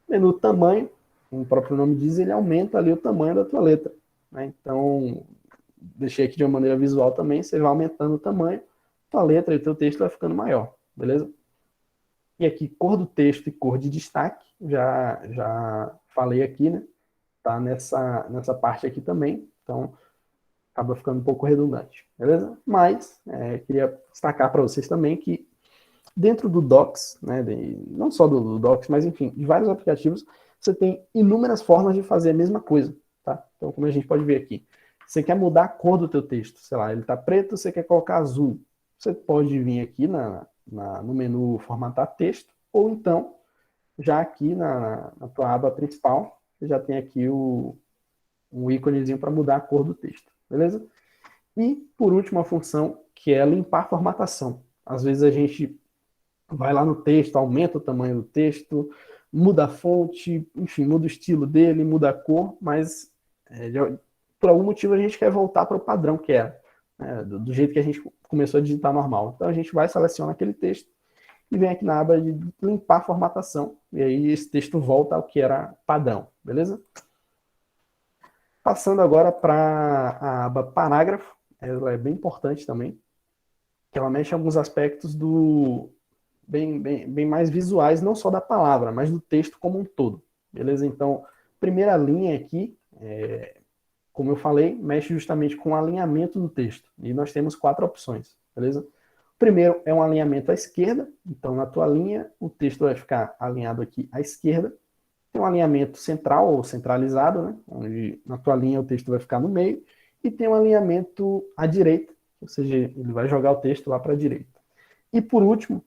B: Menu tamanho, como o próprio nome diz, ele aumenta ali o tamanho da tua letra, né? Então, deixei aqui de uma maneira visual também, você vai aumentando o tamanho, tua letra e o teu texto vai ficando maior, beleza? E aqui, cor do texto e cor de destaque, já falei aqui, né? Tá nessa parte aqui também, então acaba ficando um pouco redundante, beleza? Mas queria destacar para vocês também que dentro do Docs, né, não só do Docs, mas enfim, de vários aplicativos, você tem inúmeras formas de fazer a mesma coisa, tá? Então, como a gente pode ver aqui, você quer mudar a cor do teu texto, sei lá, ele está preto, você quer colocar azul, você pode vir aqui no menu formatar texto, ou então Já aqui na tua aba principal, você já tem aqui um íconezinho para mudar a cor do texto, beleza? E, por último, a função que é limpar a formatação. Às vezes a gente vai lá no texto, aumenta o tamanho do texto, muda a fonte, enfim, muda o estilo dele, muda a cor, mas por algum motivo a gente quer voltar para o padrão que era, né, do jeito que a gente começou a digitar normal. Então a gente vai selecionar aquele texto e vem aqui na aba de limpar a formatação, e aí esse texto volta ao que era padrão, beleza? Passando agora para a aba parágrafo, ela é bem importante também, que ela mexe em alguns aspectos bem mais visuais, não só da palavra, mas do texto como um todo, beleza? Então, primeira linha aqui, como eu falei, mexe justamente com o alinhamento do texto, e nós temos 4 opções, beleza? O primeiro é um alinhamento à esquerda, então na tua linha o texto vai ficar alinhado aqui à esquerda. Tem um alinhamento central ou centralizado, né? Onde na tua linha o texto vai ficar no meio, e tem um alinhamento à direita, ou seja, ele vai jogar o texto lá para a direita. E por último,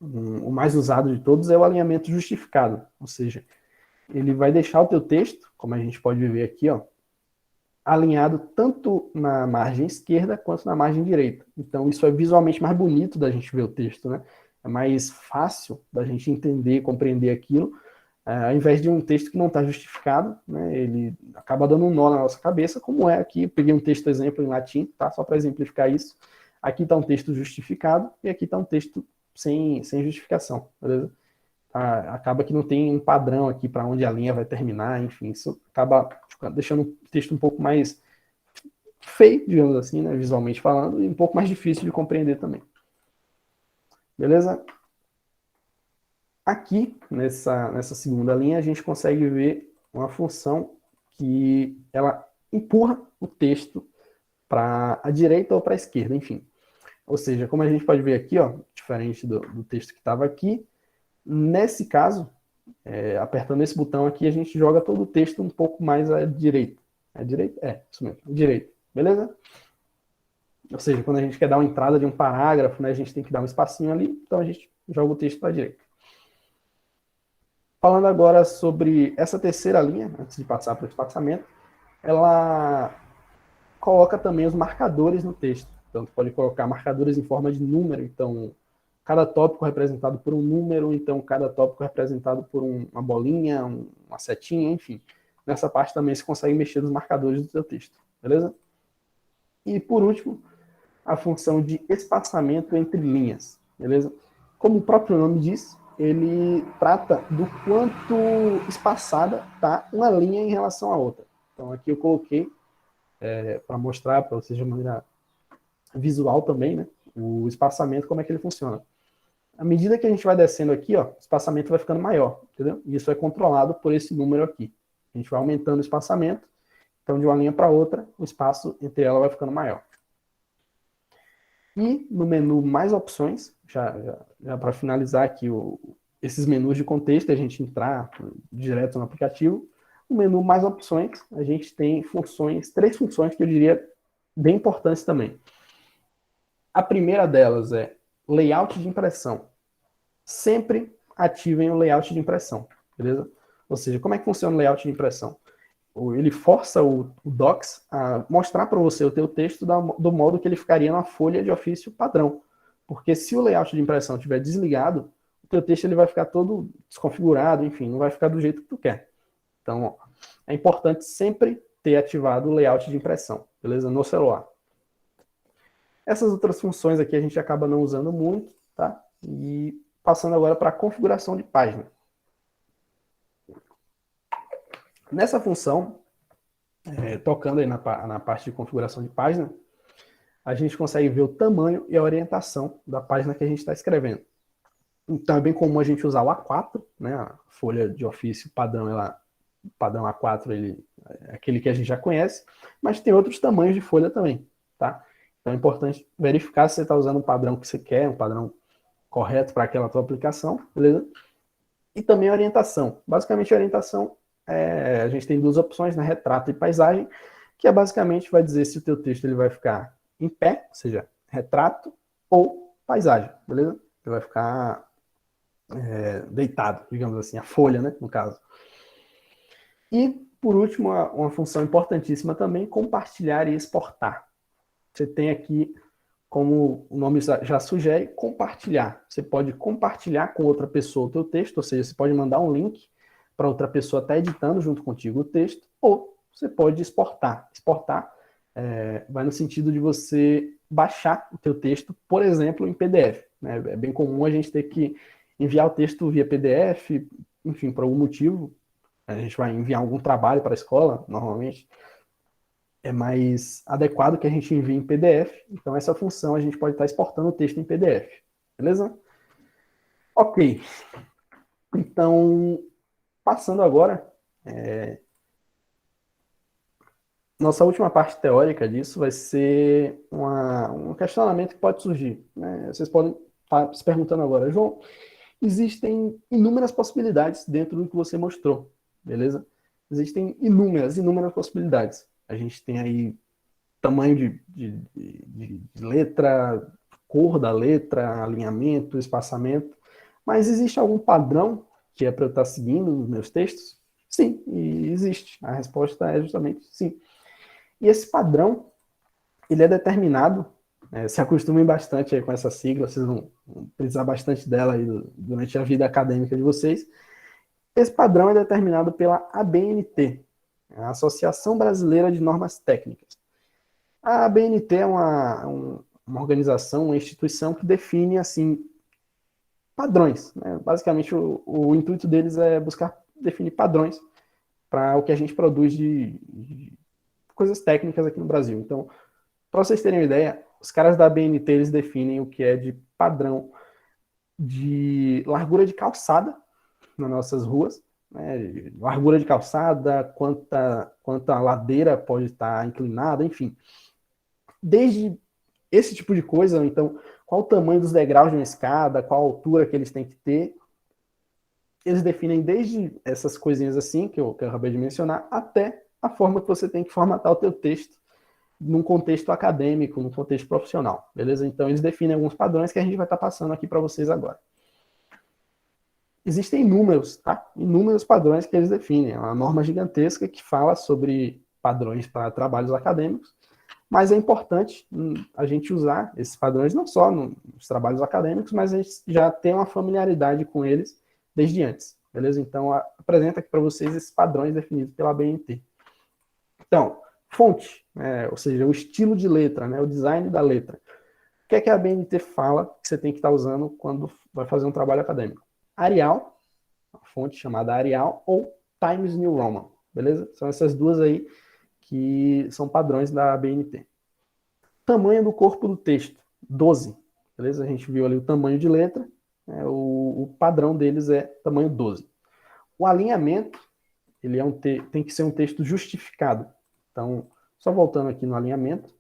B: o mais usado de todos é o alinhamento justificado, ou seja, ele vai deixar o teu texto, como a gente pode ver aqui, ó, alinhado tanto na margem esquerda quanto na margem direita. Então isso é visualmente mais bonito da gente ver o texto, né? É mais fácil da gente entender, compreender aquilo, ao invés de um texto que não está justificado, né? Ele acaba dando um nó na nossa cabeça, como é aqui. Eu peguei um texto exemplo em latim, tá? Só para exemplificar isso. Aqui está um texto justificado e aqui está um texto sem justificação, beleza? Acaba que não tem um padrão aqui para onde a linha vai terminar, enfim, isso acaba deixando o texto um pouco mais feio, digamos assim, né, visualmente falando, e um pouco mais difícil de compreender também. Beleza? Aqui, nessa segunda linha, a gente consegue ver uma função que ela empurra o texto para a direita ou para a esquerda, enfim. Ou seja, como a gente pode ver aqui, ó, diferente do texto que estava aqui, nesse caso, apertando esse botão aqui, a gente joga todo o texto um pouco mais à direita. À direita? Isso mesmo, à direita. Beleza? Ou seja, quando a gente quer dar uma entrada de um parágrafo, né, a gente tem que dar um espacinho ali, então a gente joga o texto para a direita. Falando agora sobre essa terceira linha, antes de passar para o espaçamento, ela coloca também os marcadores no texto. Então, pode colocar marcadores em forma de número, então cada tópico representado por um número, então cada tópico representado por uma bolinha, uma setinha, enfim. Nessa parte também você consegue mexer nos marcadores do seu texto, beleza? E por último, a função de espaçamento entre linhas, beleza? Como o próprio nome diz, ele trata do quanto espaçada está uma linha em relação à outra. Então aqui eu coloquei para mostrar para vocês de maneira visual também, né? O espaçamento, como é que ele funciona. À medida que a gente vai descendo aqui, ó, o espaçamento vai ficando maior, entendeu? E isso é controlado por esse número aqui. A gente vai aumentando o espaçamento, então de uma linha para outra, o espaço entre elas vai ficando maior. E no menu mais opções, já para finalizar aqui esses menus de contexto, a gente entrar direto no aplicativo, no menu mais opções, a gente tem funções, 3 funções que eu diria bem importantes também. A primeira delas é layout de impressão. Sempre ativem o layout de impressão, beleza? Ou seja, como é que funciona o layout de impressão? Ele força o Docs a mostrar para você o teu texto do modo que ele ficaria na folha de ofício padrão. Porque se o layout de impressão estiver desligado, o teu texto ele vai ficar todo desconfigurado, enfim, não vai ficar do jeito que tu quer. Então, é importante sempre ter ativado o layout de impressão, beleza? No celular. Essas outras funções aqui a gente acaba não usando muito, tá? E passando agora para a configuração de página. Nessa função, tocando aí na parte de configuração de página, a gente consegue ver o tamanho e a orientação da página que a gente está escrevendo. Então é bem comum a gente usar o A4, né? A folha de ofício padrão, padrão A4, ele é aquele que a gente já conhece, mas tem outros tamanhos de folha também, tá? Então é importante verificar se você está usando um padrão que você quer, um padrão correto para aquela tua aplicação, beleza? E também a orientação. Basicamente a orientação, a gente tem 2 opções, né? Retrato e paisagem, que basicamente vai dizer se o teu texto ele vai ficar em pé, ou seja, retrato ou paisagem, beleza? Ele vai ficar deitado, digamos assim, a folha, né, no caso. E, por último, uma função importantíssima também, compartilhar e exportar. Você tem aqui, como o nome já sugere, compartilhar. Você pode compartilhar com outra pessoa o teu texto, ou seja, você pode mandar um link para outra pessoa estar editando junto contigo o texto, ou você pode exportar. Exportar vai no sentido de você baixar o teu texto, por exemplo, em PDF. Né? É bem comum a gente ter que enviar o texto via PDF, enfim, por algum motivo. A gente vai enviar algum trabalho para a escola, normalmente. É mais adequado que a gente envie em PDF. Então, essa função a gente pode estar exportando o texto em PDF. Beleza? Ok. Então, passando agora, nossa última parte teórica disso vai ser um questionamento que pode surgir. Né? Vocês podem estar se perguntando agora, João, existem inúmeras possibilidades dentro do que você mostrou, beleza? Existem inúmeras possibilidades. A gente tem aí tamanho de letra, cor da letra, alinhamento, espaçamento, mas existe algum padrão que é para eu estar seguindo nos meus textos? Sim, e existe. A resposta é justamente sim. E esse padrão, ele é determinado, se acostumem bastante aí com essa sigla, vocês vão precisar bastante dela aí durante a vida acadêmica de vocês. Esse padrão é determinado pela ABNT, a Associação Brasileira de Normas Técnicas. A ABNT é uma organização, uma instituição que define, assim, padrões. Né? Basicamente, o intuito deles é buscar definir padrões para o que a gente produz de coisas técnicas aqui no Brasil. Então, para vocês terem uma ideia, os caras da ABNT, eles definem o que é de padrão de largura de calçada nas nossas ruas, né? Largura de calçada, quanta ladeira pode estar inclinada, enfim. Desde esse tipo de coisa, então, qual o tamanho dos degraus de uma escada, qual a altura que eles têm que ter, eles definem desde essas coisinhas assim, que eu acabei de mencionar, até a forma que você tem que formatar o teu texto num contexto acadêmico, num contexto profissional, beleza? Então, eles definem alguns padrões que a gente vai estar passando aqui para vocês agora. Existem inúmeros, tá? Inúmeros padrões que eles definem. É uma norma gigantesca que fala sobre padrões para trabalhos acadêmicos, mas é importante a gente usar esses padrões não só nos trabalhos acadêmicos, mas a gente já tem uma familiaridade com eles desde antes, beleza? Então, apresento aqui para vocês esses padrões definidos pela ABNT. Então, fonte, ou seja, o estilo de letra, né, o design da letra. O que é que a ABNT fala que você tem que estar usando quando vai fazer um trabalho acadêmico? Arial, a fonte chamada Arial, ou Times New Roman, beleza? São essas duas aí que são padrões da ABNT. Tamanho do corpo do texto, 12, beleza? A gente viu ali o tamanho de letra, o padrão deles é tamanho 12. O alinhamento, ele tem que ser um texto justificado. Então, só voltando aqui no alinhamento,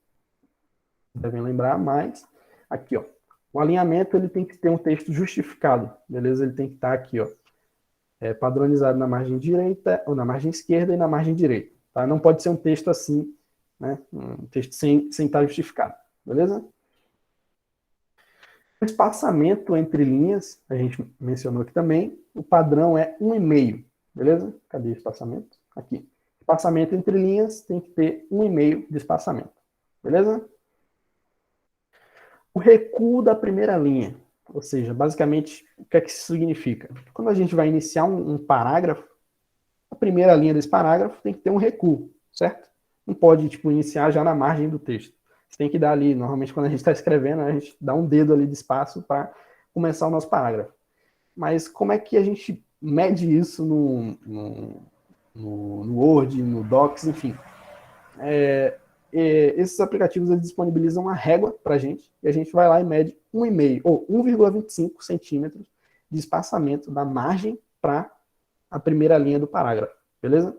B: devem lembrar, mas aqui, ó, o alinhamento ele tem que ter um texto justificado, beleza? Ele tem que estar aqui, ó, padronizado na margem direita, ou na margem esquerda e na margem direita, tá? Não pode ser um texto assim, né? Um texto sem estar justificado, beleza? O espaçamento entre linhas, a gente mencionou aqui também, o padrão é 1,5, beleza? Cadê o espaçamento? Aqui. Espaçamento entre linhas tem que ter 1,5 de espaçamento, beleza? O recuo da primeira linha, ou seja, basicamente, o que é que isso significa? Quando a gente vai iniciar um parágrafo, a primeira linha desse parágrafo tem que ter um recuo, certo? Não pode, tipo, iniciar já na margem do texto. Você tem que dar ali, normalmente quando a gente está escrevendo, a gente dá um dedo ali de espaço para começar o nosso parágrafo. Mas como é que a gente mede isso no Word, no Docs, enfim? Esses aplicativos eles disponibilizam uma régua para a gente, e a gente vai lá e mede 1,5 ou 1,25 centímetros de espaçamento da margem para a primeira linha do parágrafo, beleza?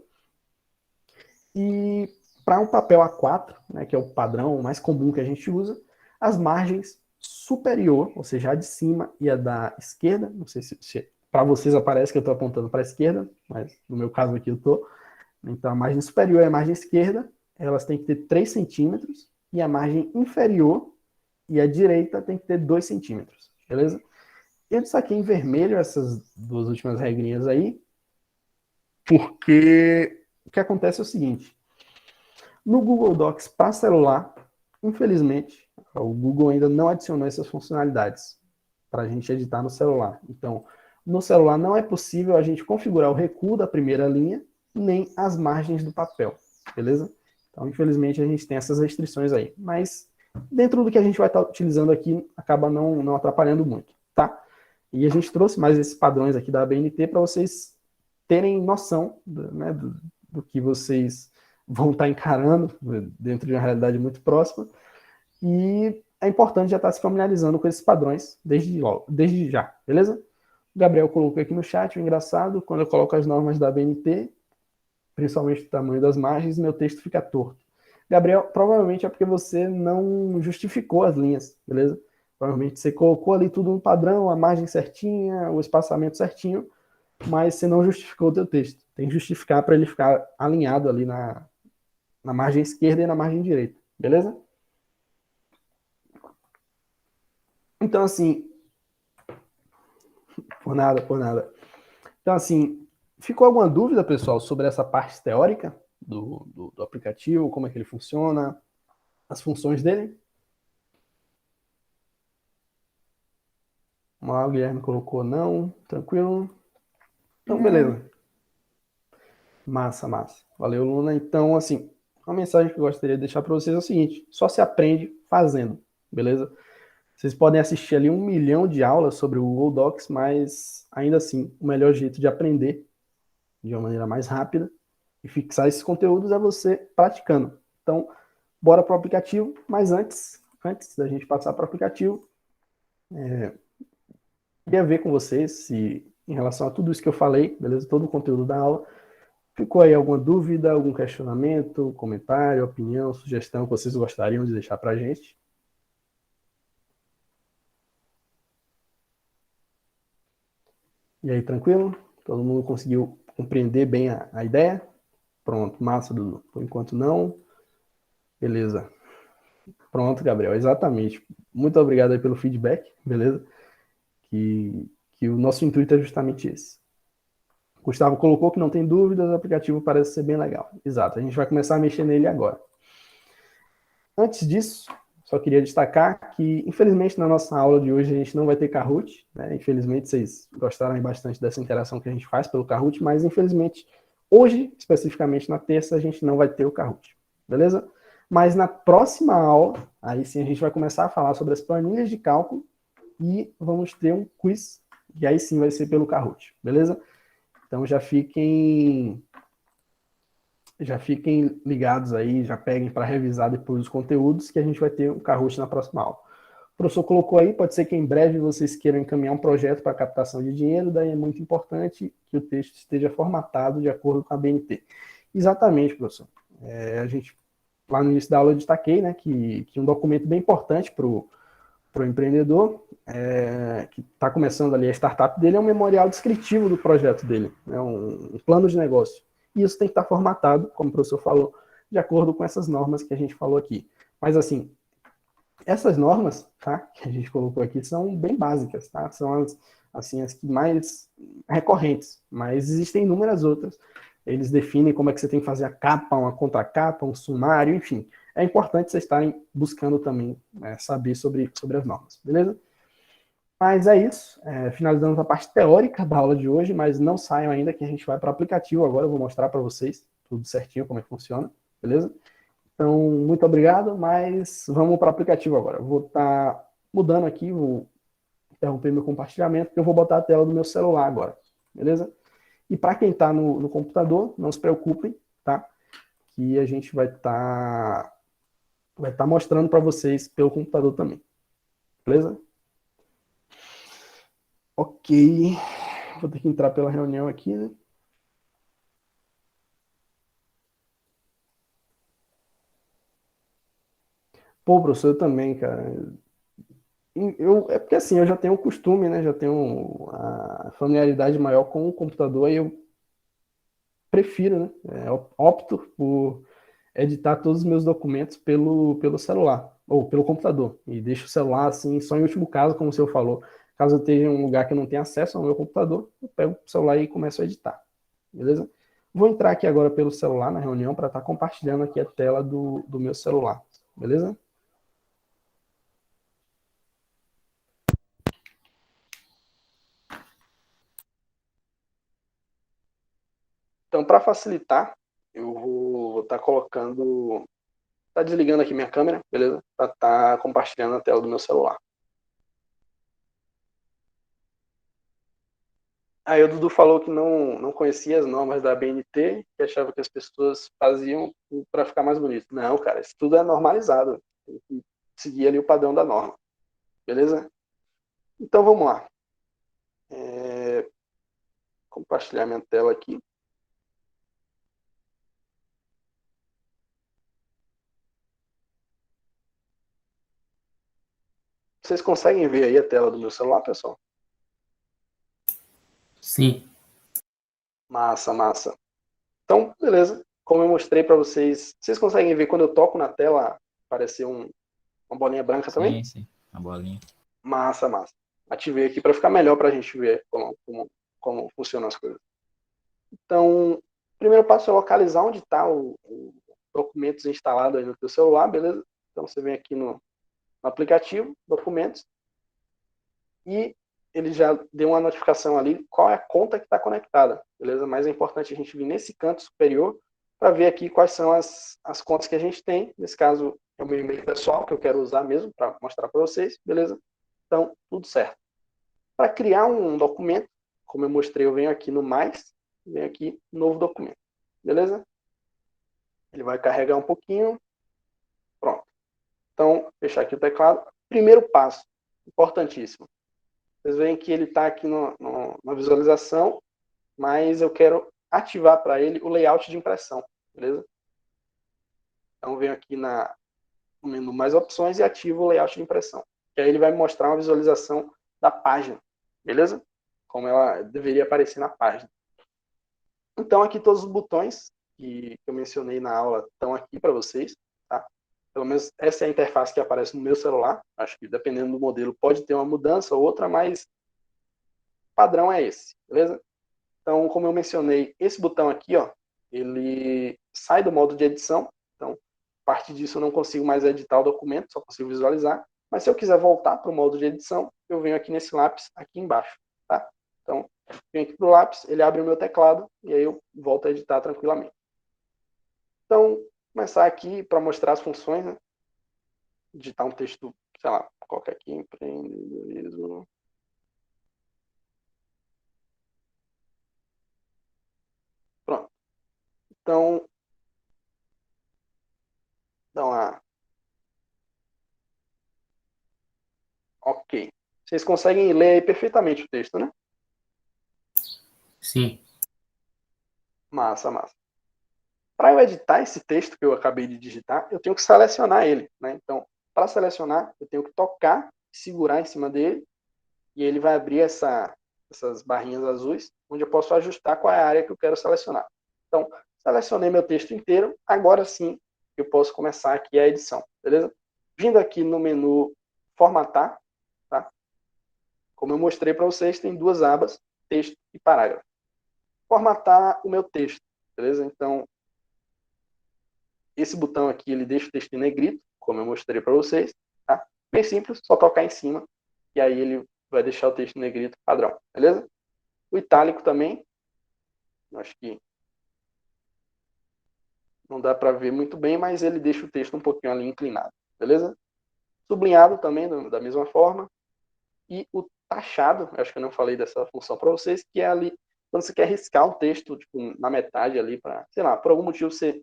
B: E para um papel A4, né, que é o padrão mais comum que a gente usa, as margens superior, ou seja, a de cima e a da esquerda, não sei se para vocês aparece que eu estou apontando para a esquerda, mas no meu caso aqui eu estou. Então a margem superior é a margem esquerda, elas têm que ter 3 centímetros, e a margem inferior e a direita tem que ter 2 centímetros, beleza? eu destaquei em vermelho essas duas últimas regrinhas aí, porque o que acontece é o seguinte: no Google Docs para celular, infelizmente, o Google ainda não adicionou essas funcionalidades para a gente editar no celular. Então, no celular não é possível a gente configurar o recuo da primeira linha, nem as margens do papel, beleza? Então, infelizmente, a gente tem essas restrições aí. Mas, dentro do que a gente vai estar utilizando aqui, acaba não atrapalhando muito, tá? E a gente trouxe mais esses padrões aqui da ABNT para vocês terem noção do que vocês vão estar encarando dentro de uma realidade muito próxima. E é importante já estar se familiarizando com esses padrões desde já, beleza? O Gabriel colocou aqui no chat, o engraçado, quando eu coloco as normas da ABNT, principalmente o tamanho das margens, meu texto fica torto. Gabriel, provavelmente é porque você não justificou as linhas, beleza? Provavelmente você colocou ali tudo no padrão, a margem certinha, o espaçamento certinho, mas você não justificou o teu texto. Tem que justificar para ele ficar alinhado ali na margem esquerda e na margem direita, beleza? Então, assim... Por nada. Então, assim, ficou alguma dúvida, pessoal, sobre essa parte teórica do aplicativo, como é que ele funciona, as funções dele? O Guilherme colocou não, tranquilo. Então, beleza. Massa. Valeu, Luna. Então, assim, a mensagem que eu gostaria de deixar para vocês é o seguinte: só se aprende fazendo, beleza? Vocês podem assistir ali 1 milhão de aulas sobre o Google Docs, mas, ainda assim, o melhor jeito de aprender de uma maneira mais rápida e fixar esses conteúdos é você praticando. Então, bora para o aplicativo, mas antes da gente passar para o aplicativo, queria ver com vocês se, em relação a tudo isso que eu falei, beleza? Todo o conteúdo da aula, ficou aí alguma dúvida, algum questionamento, comentário, opinião, sugestão que vocês gostariam de deixar para a gente? E aí, tranquilo? Todo mundo conseguiu compreender bem a ideia? Pronto, massa, Dudu. Por enquanto não. Beleza. Pronto, Gabriel, exatamente. Muito obrigado aí pelo feedback, beleza? Que o nosso intuito é justamente esse. Gustavo colocou que não tem dúvidas, o aplicativo parece ser bem legal. Exato, a gente vai começar a mexer nele agora. Antes disso, só queria destacar que, infelizmente, na nossa aula de hoje a gente não vai ter Kahoot, né? Infelizmente, vocês gostaram bastante dessa interação que a gente faz pelo Kahoot, mas, infelizmente, hoje, especificamente na terça, a gente não vai ter o Kahoot, beleza? Mas na próxima aula, aí sim a gente vai começar a falar sobre as planilhas de cálculo e vamos ter um quiz, e aí sim vai ser pelo Kahoot, beleza? Então já fiquem ligados aí, já peguem para revisar depois os conteúdos, que a gente vai ter um Kahoot na próxima aula. O professor colocou aí, pode ser que em breve vocês queiram encaminhar um projeto para captação de dinheiro, daí é muito importante que o texto esteja formatado de acordo com a BNT. Exatamente, professor. Lá no início da aula eu destaquei, né, que um documento bem importante para o empreendedor, que está começando ali a startup dele, é um memorial descritivo do projeto dele, né, um plano de negócio. E isso tem que estar formatado, como o professor falou, de acordo com essas normas que a gente falou aqui. Mas, assim, essas normas, tá, que a gente colocou aqui, são bem básicas, tá? São as que mais recorrentes, mas existem inúmeras outras. Eles definem como é que você tem que fazer a capa, uma contracapa, um sumário, enfim. É importante vocês estarem buscando também saber sobre as normas, beleza? Mas é isso, finalizamos a parte teórica da aula de hoje, mas não saiam ainda que a gente vai para o aplicativo agora, eu vou mostrar para vocês tudo certinho, como é que funciona, beleza? Então, muito obrigado, mas vamos para o aplicativo agora. Eu vou estar mudando aqui, vou interromper meu compartilhamento, porque eu vou botar a tela do meu celular agora, beleza? E para quem está no computador, não se preocupem, tá? Que a gente vai estar mostrando para vocês pelo computador também, beleza? Ok, vou ter que entrar pela reunião aqui, né? Pô, professor, eu também, cara. É porque assim, eu já tenho o costume, né? Já tenho a familiaridade maior com o computador e eu prefiro, né? Opto por editar todos os meus documentos pelo celular, ou pelo computador. E deixo o celular, assim, só em último caso, como o senhor falou, Caso eu esteja em um lugar que eu não tenha acesso ao meu computador, eu pego o celular e começo a editar. Beleza? Vou entrar aqui agora pelo celular na reunião para estar compartilhando aqui a tela do meu celular. Beleza? Então, para facilitar, eu vou estar colocando... Tá desligando aqui minha câmera, beleza? Para estar compartilhando a tela do meu celular. Aí o Dudu falou que não conhecia as normas da BNT, que achava que as pessoas faziam para ficar mais bonito. Não, cara, isso tudo é normalizado. Tem que seguir ali o padrão da norma. Beleza? Então vamos lá. Compartilhar minha tela aqui. Vocês conseguem ver aí a tela do meu celular, pessoal?
C: Sim.
B: Massa, massa. Então, beleza. Como eu mostrei para vocês, vocês conseguem ver quando eu toco na tela aparecer uma bolinha branca também?
E: Sim, uma bolinha.
B: Massa, massa. Ativei aqui para ficar melhor para a gente ver como funcionam as coisas. Então, o primeiro passo é localizar onde está o documentos instalado aí no teu celular, beleza? Então, você vem aqui no aplicativo, documentos, e ele já deu uma notificação ali qual é a conta que está conectada, beleza? Mas é importante a gente vir nesse canto superior para ver aqui quais são as contas que a gente tem. Nesse caso, é o meu e-mail pessoal, que eu quero usar mesmo para mostrar para vocês, beleza? Então, tudo certo. Para criar um documento, como eu mostrei, eu venho aqui no mais, venho aqui, novo documento, beleza? Ele vai carregar um pouquinho, pronto. Então, fechar aqui o teclado. Primeiro passo, importantíssimo. Vocês veem que ele está aqui na visualização, mas eu quero ativar para ele o layout de impressão, beleza? Então, venho aqui no menu mais opções e ativo o layout de impressão. Que aí ele vai me mostrar uma visualização da página, beleza? Como ela deveria aparecer na página. Então, aqui todos os botões que eu mencionei na aula estão aqui para vocês, tá? Pelo menos essa é a interface que aparece no meu celular. Acho que dependendo do modelo pode ter uma mudança ou outra, mas o padrão é esse, beleza? Então, como eu mencionei, esse botão aqui, ó, ele sai do modo de edição. Então, a partir disso eu não consigo mais editar o documento, só consigo visualizar. Mas se eu quiser voltar para o modo de edição, eu venho aqui nesse lápis aqui embaixo, tá? Então, venho aqui para o lápis, ele abre o meu teclado e aí eu volto a editar tranquilamente. Então, começar aqui para mostrar as funções, né? Digitar um texto, sei lá, colocar aqui empreendedorismo. Pronto. Então, dá uma... Ok. Vocês conseguem ler aí perfeitamente o texto, né?
C: Sim.
B: Massa, massa. Para eu editar esse texto que eu acabei de digitar, eu tenho que selecionar ele, né? Então, para selecionar, eu tenho que tocar, segurar em cima dele, e ele vai abrir essas barrinhas azuis, onde eu posso ajustar qual é a área que eu quero selecionar. Então, selecionei meu texto inteiro, agora sim eu posso começar aqui a edição, beleza? Vindo aqui no menu formatar, tá? Como eu mostrei para vocês, tem duas abas, texto e parágrafo. Formatar o meu texto, beleza? Então, esse botão aqui, ele deixa o texto em negrito, como eu mostrei para vocês, tá? Bem simples, só tocar em cima, e aí ele vai deixar o texto em negrito padrão, beleza? O itálico também, acho que não dá para ver muito bem, mas ele deixa o texto um pouquinho ali inclinado, beleza? Sublinhado também, da mesma forma. E o taxado, acho que eu não falei dessa função para vocês, que é ali, quando você quer riscar um texto tipo, na metade ali, para, sei lá, por algum motivo você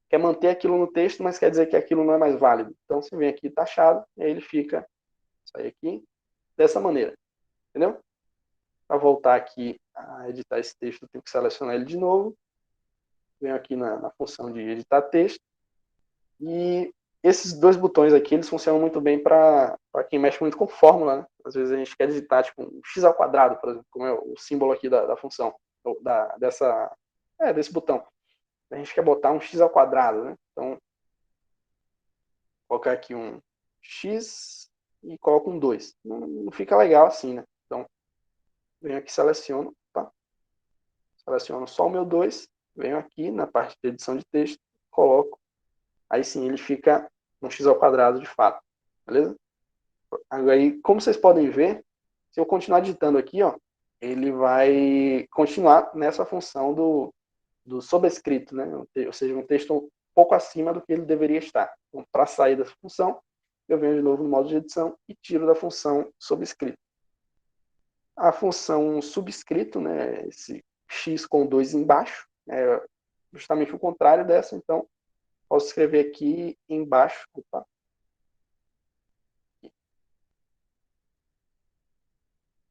B: quer manter aquilo no texto, mas quer dizer que aquilo não é mais válido. Então, você vem aqui taxado, e aí ele fica, sai aqui, dessa maneira, entendeu? Para voltar aqui a editar esse texto, eu tenho que selecionar ele de novo. Venho aqui na função de editar texto. E esses dois botões aqui, eles funcionam muito bem para quem mexe muito com fórmula, né? Às vezes a gente quer digitar tipo um x ao quadrado, por exemplo, como é o símbolo aqui da função, desse botão. A gente quer botar um x ao quadrado, né? Então, vou colocar aqui um x e coloco um 2. Não fica legal assim, né? venho aqui, seleciono, tá? Seleciono só o meu 2, venho aqui na parte de edição de texto, coloco, aí sim ele fica um x ao quadrado de fato, beleza? Aí, como vocês podem ver, se eu continuar digitando aqui, ó, ele vai continuar nessa função do sobrescrito, né? Ou seja, um texto um pouco acima do que ele deveria estar. Então, para sair dessa função, eu venho de novo no modo de edição e tiro da função sobrescrito. A função subscrito, né, esse x com 2 embaixo, é justamente o contrário dessa, então posso escrever aqui embaixo, opa,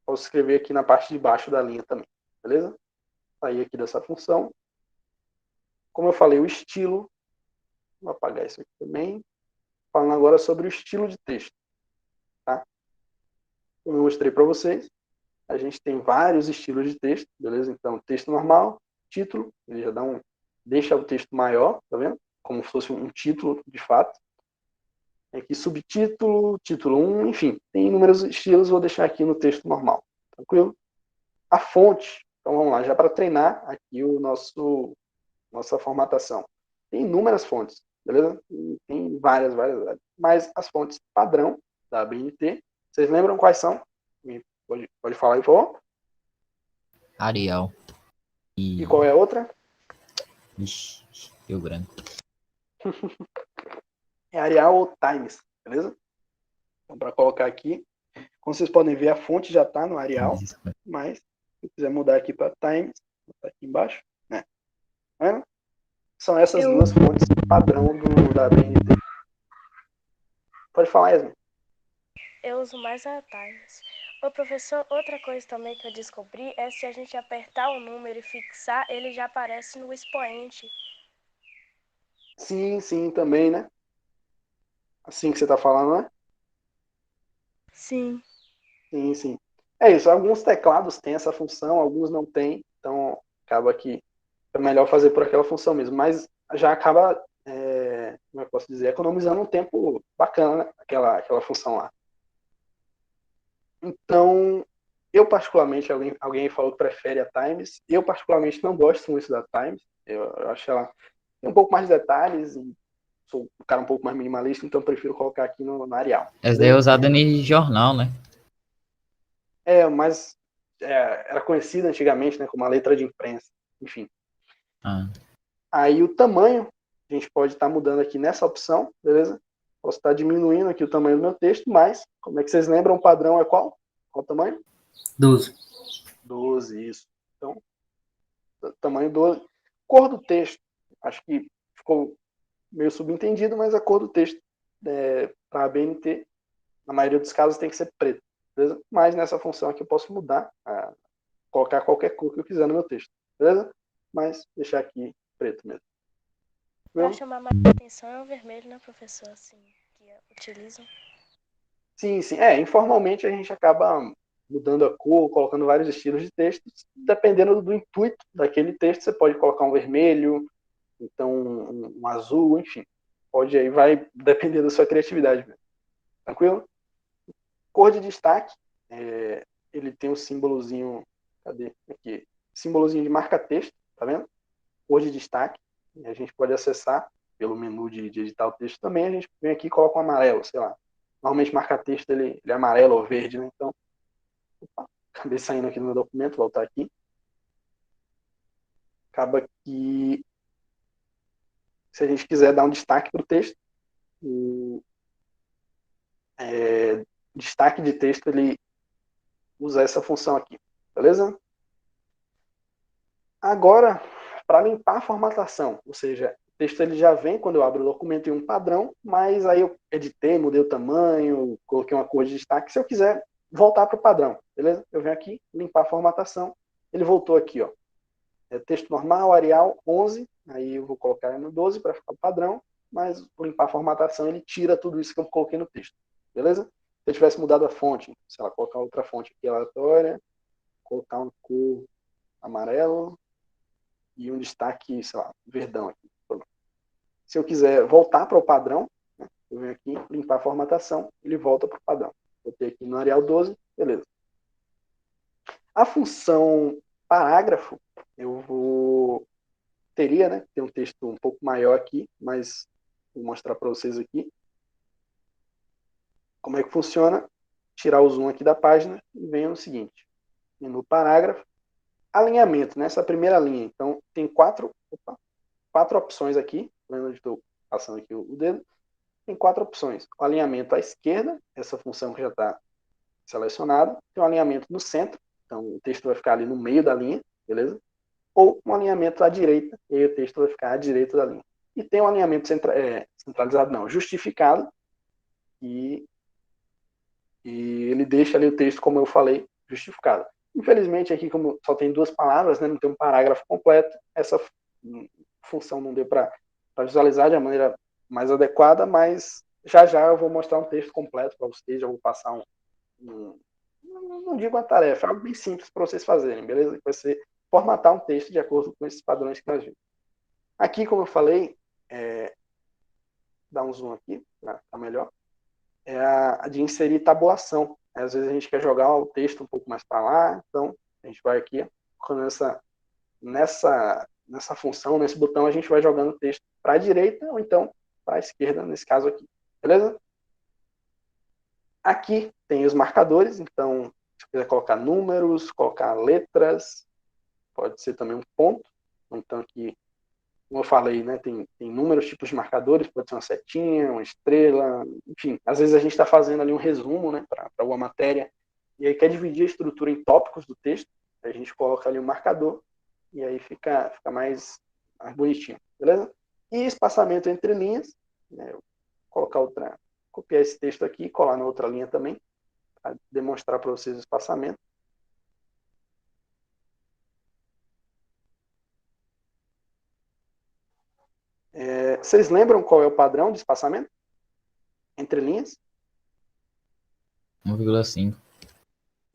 B: posso escrever aqui na parte de baixo da linha também, beleza? Sair aqui dessa função. Como eu falei, o estilo, vou apagar isso aqui também, falando agora sobre o estilo de texto, tá? Como eu mostrei para vocês, a gente tem vários estilos de texto, beleza? Então, texto normal, título, ele já deixa o texto maior, tá vendo? Como se fosse um título, de fato. Aqui, subtítulo, título 1, enfim, tem inúmeros estilos, vou deixar aqui no texto normal, tranquilo? A fonte, então vamos lá, já para treinar aqui nossa formatação. Tem inúmeras fontes, beleza? Tem várias. Mas as fontes padrão da ABNT, vocês lembram quais são? Pode falar aí, por favor.
E: Arial.
B: E qual é a outra?
E: Ixi, Rio Grande.
B: É Arial ou Times, beleza? Então, para colocar aqui, como vocês podem ver, a fonte já está no Arial, mas se quiser mudar aqui para Times, está aqui embaixo, né? É? São essas duas fontes padrão da ABNT. Pode falar, Yasmin.
D: Eu uso mais a Times. Ô, professor, outra coisa também que eu descobri é se a gente apertar o número e fixar, ele já aparece no expoente.
B: Sim, também, né? Assim que você está falando, né?
D: Sim.
B: Sim. É isso, alguns teclados têm essa função, alguns não têm, então acaba que é melhor fazer por aquela função mesmo, mas já acaba, como eu posso dizer, economizando um tempo bacana, né? Aquela função lá. Então, eu particularmente, alguém falou que prefere a Times, eu particularmente não gosto muito da Times, eu acho ela tem um pouco mais de detalhes, e sou um cara um pouco mais minimalista, então prefiro colocar aqui no Arial.
E: Essa daí é usada em jornal, né?
B: Mas era conhecida antigamente, né, como a letra de imprensa, enfim. Aí o tamanho, a gente pode estar mudando aqui nessa opção, beleza? Posso estar diminuindo aqui o tamanho do meu texto, mas, como é que vocês lembram, o padrão é qual? Qual o tamanho?
C: 12.
B: 12, isso. Então, tamanho 12. Cor do texto, acho que ficou meio subentendido, mas a cor do texto para a BNT, na maioria dos casos, tem que ser preto, beleza? Mas nessa função aqui eu posso mudar, colocar qualquer cor que eu quiser no meu texto, beleza? Mas deixar aqui preto mesmo.
D: Para chamar mais atenção é o vermelho, né, professor? Assim, que utilizam.
B: Sim. Informalmente a gente acaba mudando a cor, colocando vários estilos de texto, dependendo do intuito daquele texto, você pode colocar um vermelho, então um azul, enfim. Vai depender da sua criatividade mesmo. Tranquilo? Cor de destaque, ele tem um símbolozinho, cadê? Aqui, símbolozinho de marca-texto, tá vendo? Cor de destaque, a gente pode acessar pelo menu de editar o texto também, a gente vem aqui e coloca um amarelo, sei lá. Normalmente marca-texto ele é amarelo ou verde, né? Então, acabei saindo aqui do meu documento, voltar aqui. Acaba que, se a gente quiser dar um destaque para o texto, o destaque de texto, ele usa essa função aqui, beleza? Agora, para limpar a formatação, ou seja, o texto ele já vem quando eu abro o documento em um padrão, mas aí eu editei, mudei o tamanho, coloquei uma cor de destaque. Se eu quiser voltar para o padrão, beleza? Eu venho aqui, limpar a formatação, ele voltou aqui, ó. Texto normal, Arial 11, aí eu vou colocar no 12 para ficar o padrão, mas vou limpar a formatação, ele tira tudo isso que eu coloquei no texto, beleza? Se eu tivesse mudado a fonte, sei lá, colocar outra fonte aqui aleatória, colocar uma cor amarelo e um destaque, sei lá, verdão aqui. Se eu quiser voltar para o padrão, né, eu venho aqui, limpar a formatação, ele volta para o padrão. Botei aqui no Arial 12, beleza. A função parágrafo, teria, né, ter um texto um pouco maior aqui, mas vou mostrar para vocês aqui como é que funciona. Tirar o zoom aqui da página e venha no seguinte, menu parágrafo, alinhamento, nessa primeira linha. Então, tem quatro opções aqui, vendo onde estou passando aqui o dedo, tem 4 opções. O alinhamento à esquerda, essa função que já está selecionada, tem um alinhamento no centro, então o texto vai ficar ali no meio da linha, beleza? Ou um alinhamento à direita, e aí o texto vai ficar à direita da linha. E tem um alinhamento centralizado, não, justificado, e ele deixa ali o texto, como eu falei, justificado. Infelizmente, aqui, como só tem 2 palavras, né, não tem um parágrafo completo, essa função não deu para visualizar de uma maneira mais adequada, mas já eu vou mostrar um texto completo para vocês, já vou passar não digo uma tarefa, é algo bem simples para vocês fazerem, beleza? Vai ser formatar um texto de acordo com esses padrões que nós vimos. Aqui, como eu falei, dá um zoom aqui, para ficar melhor, é a de inserir tabulação. Às vezes a gente quer jogar o texto um pouco mais para lá, então a gente vai aqui, nessa função, nesse botão, a gente vai jogando o texto para a direita ou então para a esquerda, nesse caso aqui, beleza? Aqui tem os marcadores, então, se quiser colocar números, colocar letras, pode ser também um ponto. Então, aqui, como eu falei, né, tem inúmeros tipos de marcadores, pode ser uma setinha, uma estrela, enfim. Às vezes a gente está fazendo ali um resumo, né, para alguma matéria, e aí quer dividir a estrutura em tópicos do texto, a gente coloca ali um marcador, e aí fica mais bonitinho, beleza? E espaçamento entre linhas, né, eu vou colocar copiar esse texto aqui e colar na outra linha também, para demonstrar para vocês o espaçamento. Vocês lembram qual é o padrão de espaçamento entre linhas?
E: 1,5.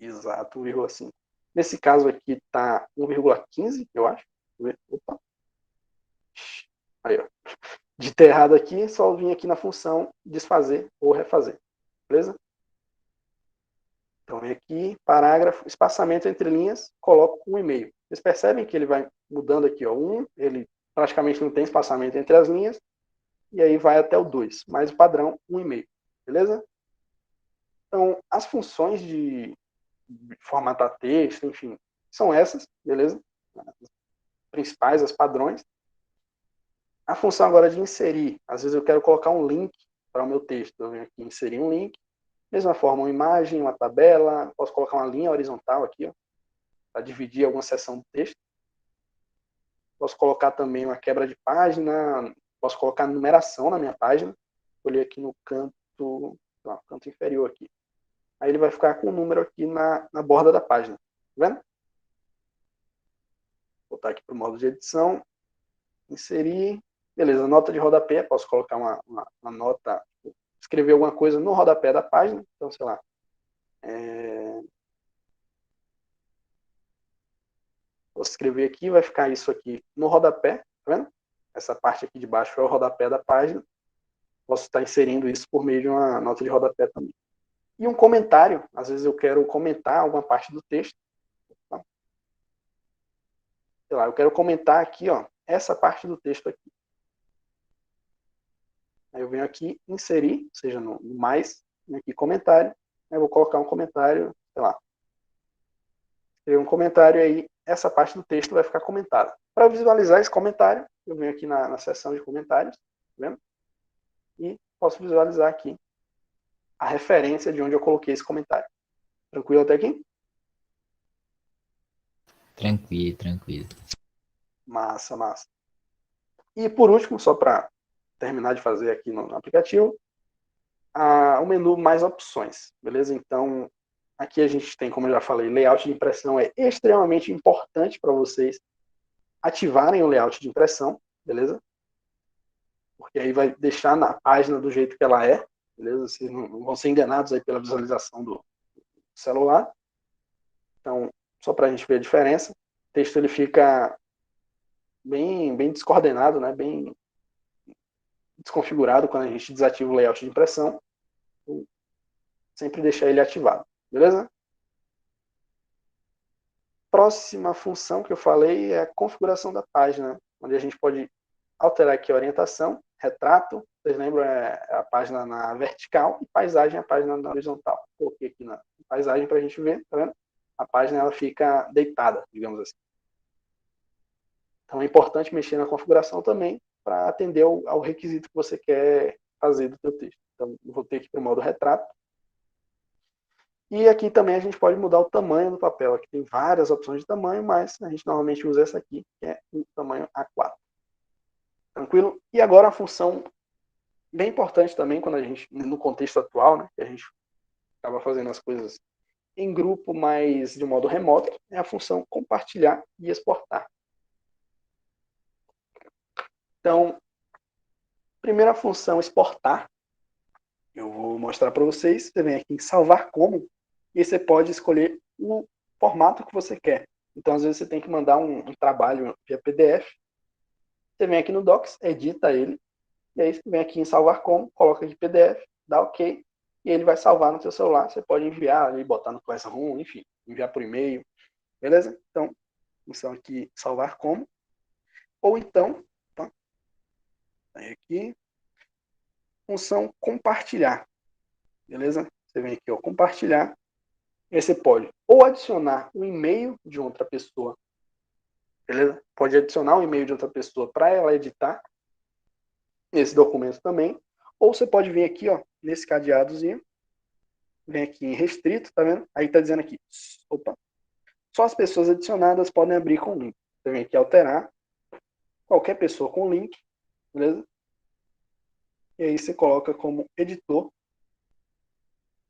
B: Exato, 1,5. Nesse caso aqui está 1,15, eu acho. Opa. Aí, ó. Digitei errado aqui, só vim aqui na função desfazer ou refazer. Beleza? Então, vem aqui, parágrafo, espaçamento entre linhas, coloco 1,5. Vocês percebem que ele vai mudando aqui, ó, 1, ele praticamente não tem espaçamento entre as linhas, e aí vai até o 2, mas o padrão 1,5, beleza? Então, as funções de formatar texto, enfim, são essas, beleza? As principais, as padrões. A função agora de inserir, às vezes eu quero colocar um link para o meu texto, eu venho aqui inserir um link, mesma forma, uma imagem, uma tabela, posso colocar uma linha horizontal aqui, para dividir alguma seção do texto. Posso colocar também uma quebra de página, posso colocar numeração na minha página, escolher aqui no canto inferior aqui. Aí ele vai ficar com o número aqui na borda da página, tá vendo? Vou voltar aqui para o modo de edição, inserir, beleza, nota de rodapé, posso colocar uma nota, escrever alguma coisa no rodapé da página, então, sei lá, vou escrever aqui, vai ficar isso aqui no rodapé, tá vendo? Essa parte aqui de baixo é o rodapé da página, posso estar inserindo isso por meio de uma nota de rodapé também. E um comentário, às vezes eu quero comentar alguma parte do texto, tá? Sei lá, eu quero comentar aqui, ó, essa parte do texto aqui. Aí eu venho aqui, inserir, ou seja, no mais, aqui comentário, aí eu vou colocar um comentário, sei lá, escrever um comentário aí, essa parte do texto vai ficar comentada. Para visualizar esse comentário, eu venho aqui na seção de comentários, tá vendo? E posso visualizar aqui a referência de onde eu coloquei esse comentário. Tranquilo até aqui?
E: Tranquilo.
B: Massa. E por último, só para terminar de fazer aqui no aplicativo, o menu mais opções, beleza? Então, aqui a gente tem, como eu já falei, layout de impressão é extremamente importante para vocês ativarem o layout de impressão, beleza? Porque aí vai deixar na página do jeito que ela é, beleza? Vocês não vão ser enganados aí pela visualização do celular. Então, só para a gente ver a diferença, o texto ele fica bem descoordenado, né? Bem desconfigurado quando a gente desativa o layout de impressão. Então, sempre deixar ele ativado, beleza? próxima função que eu falei é a configuração da página, onde a gente pode alterar aqui a orientação, retrato, vocês lembram, é a página na vertical, e paisagem, a página na horizontal. Coloquei aqui na paisagem para a gente ver, tá vendo? A página ela fica deitada, digamos assim. Então é importante mexer na configuração também para atender ao requisito que você quer fazer do seu texto. Então, eu vou ter aqui para o modo retrato. E aqui também a gente pode mudar o tamanho do papel. Aqui tem várias opções de tamanho, mas a gente normalmente usa essa aqui, que é o tamanho A4. Tranquilo? E agora a função bem importante também, quando a gente, no contexto atual, né, que a gente acaba fazendo as coisas em grupo, mas de modo remoto, é a função compartilhar e exportar. Então, primeira função, exportar. Eu vou mostrar para vocês. Você vem aqui em salvar como, e você pode escolher o formato que você quer. Então, às vezes, você tem que mandar um trabalho via PDF. Você vem aqui no Docs, edita ele, e aí você vem aqui em salvar como, coloca aqui PDF, dá OK, e ele vai salvar no seu celular. Você pode enviar ali, botar no Classroom, enfim, enviar por e-mail, beleza? Então, função aqui, salvar como. Ou então, tá? Aí aqui, função compartilhar, beleza? Você vem aqui, ó, compartilhar, e aí você pode ou adicionar o e-mail de outra pessoa, beleza? Pode adicionar o e-mail de outra pessoa para ela editar esse documento também, ou você pode vir aqui, ó, nesse cadeadozinho, vem aqui em restrito, tá vendo? Aí tá dizendo aqui, opa, só as pessoas adicionadas podem abrir com link. Você vem aqui alterar, qualquer pessoa com link, beleza? E aí você coloca como editor,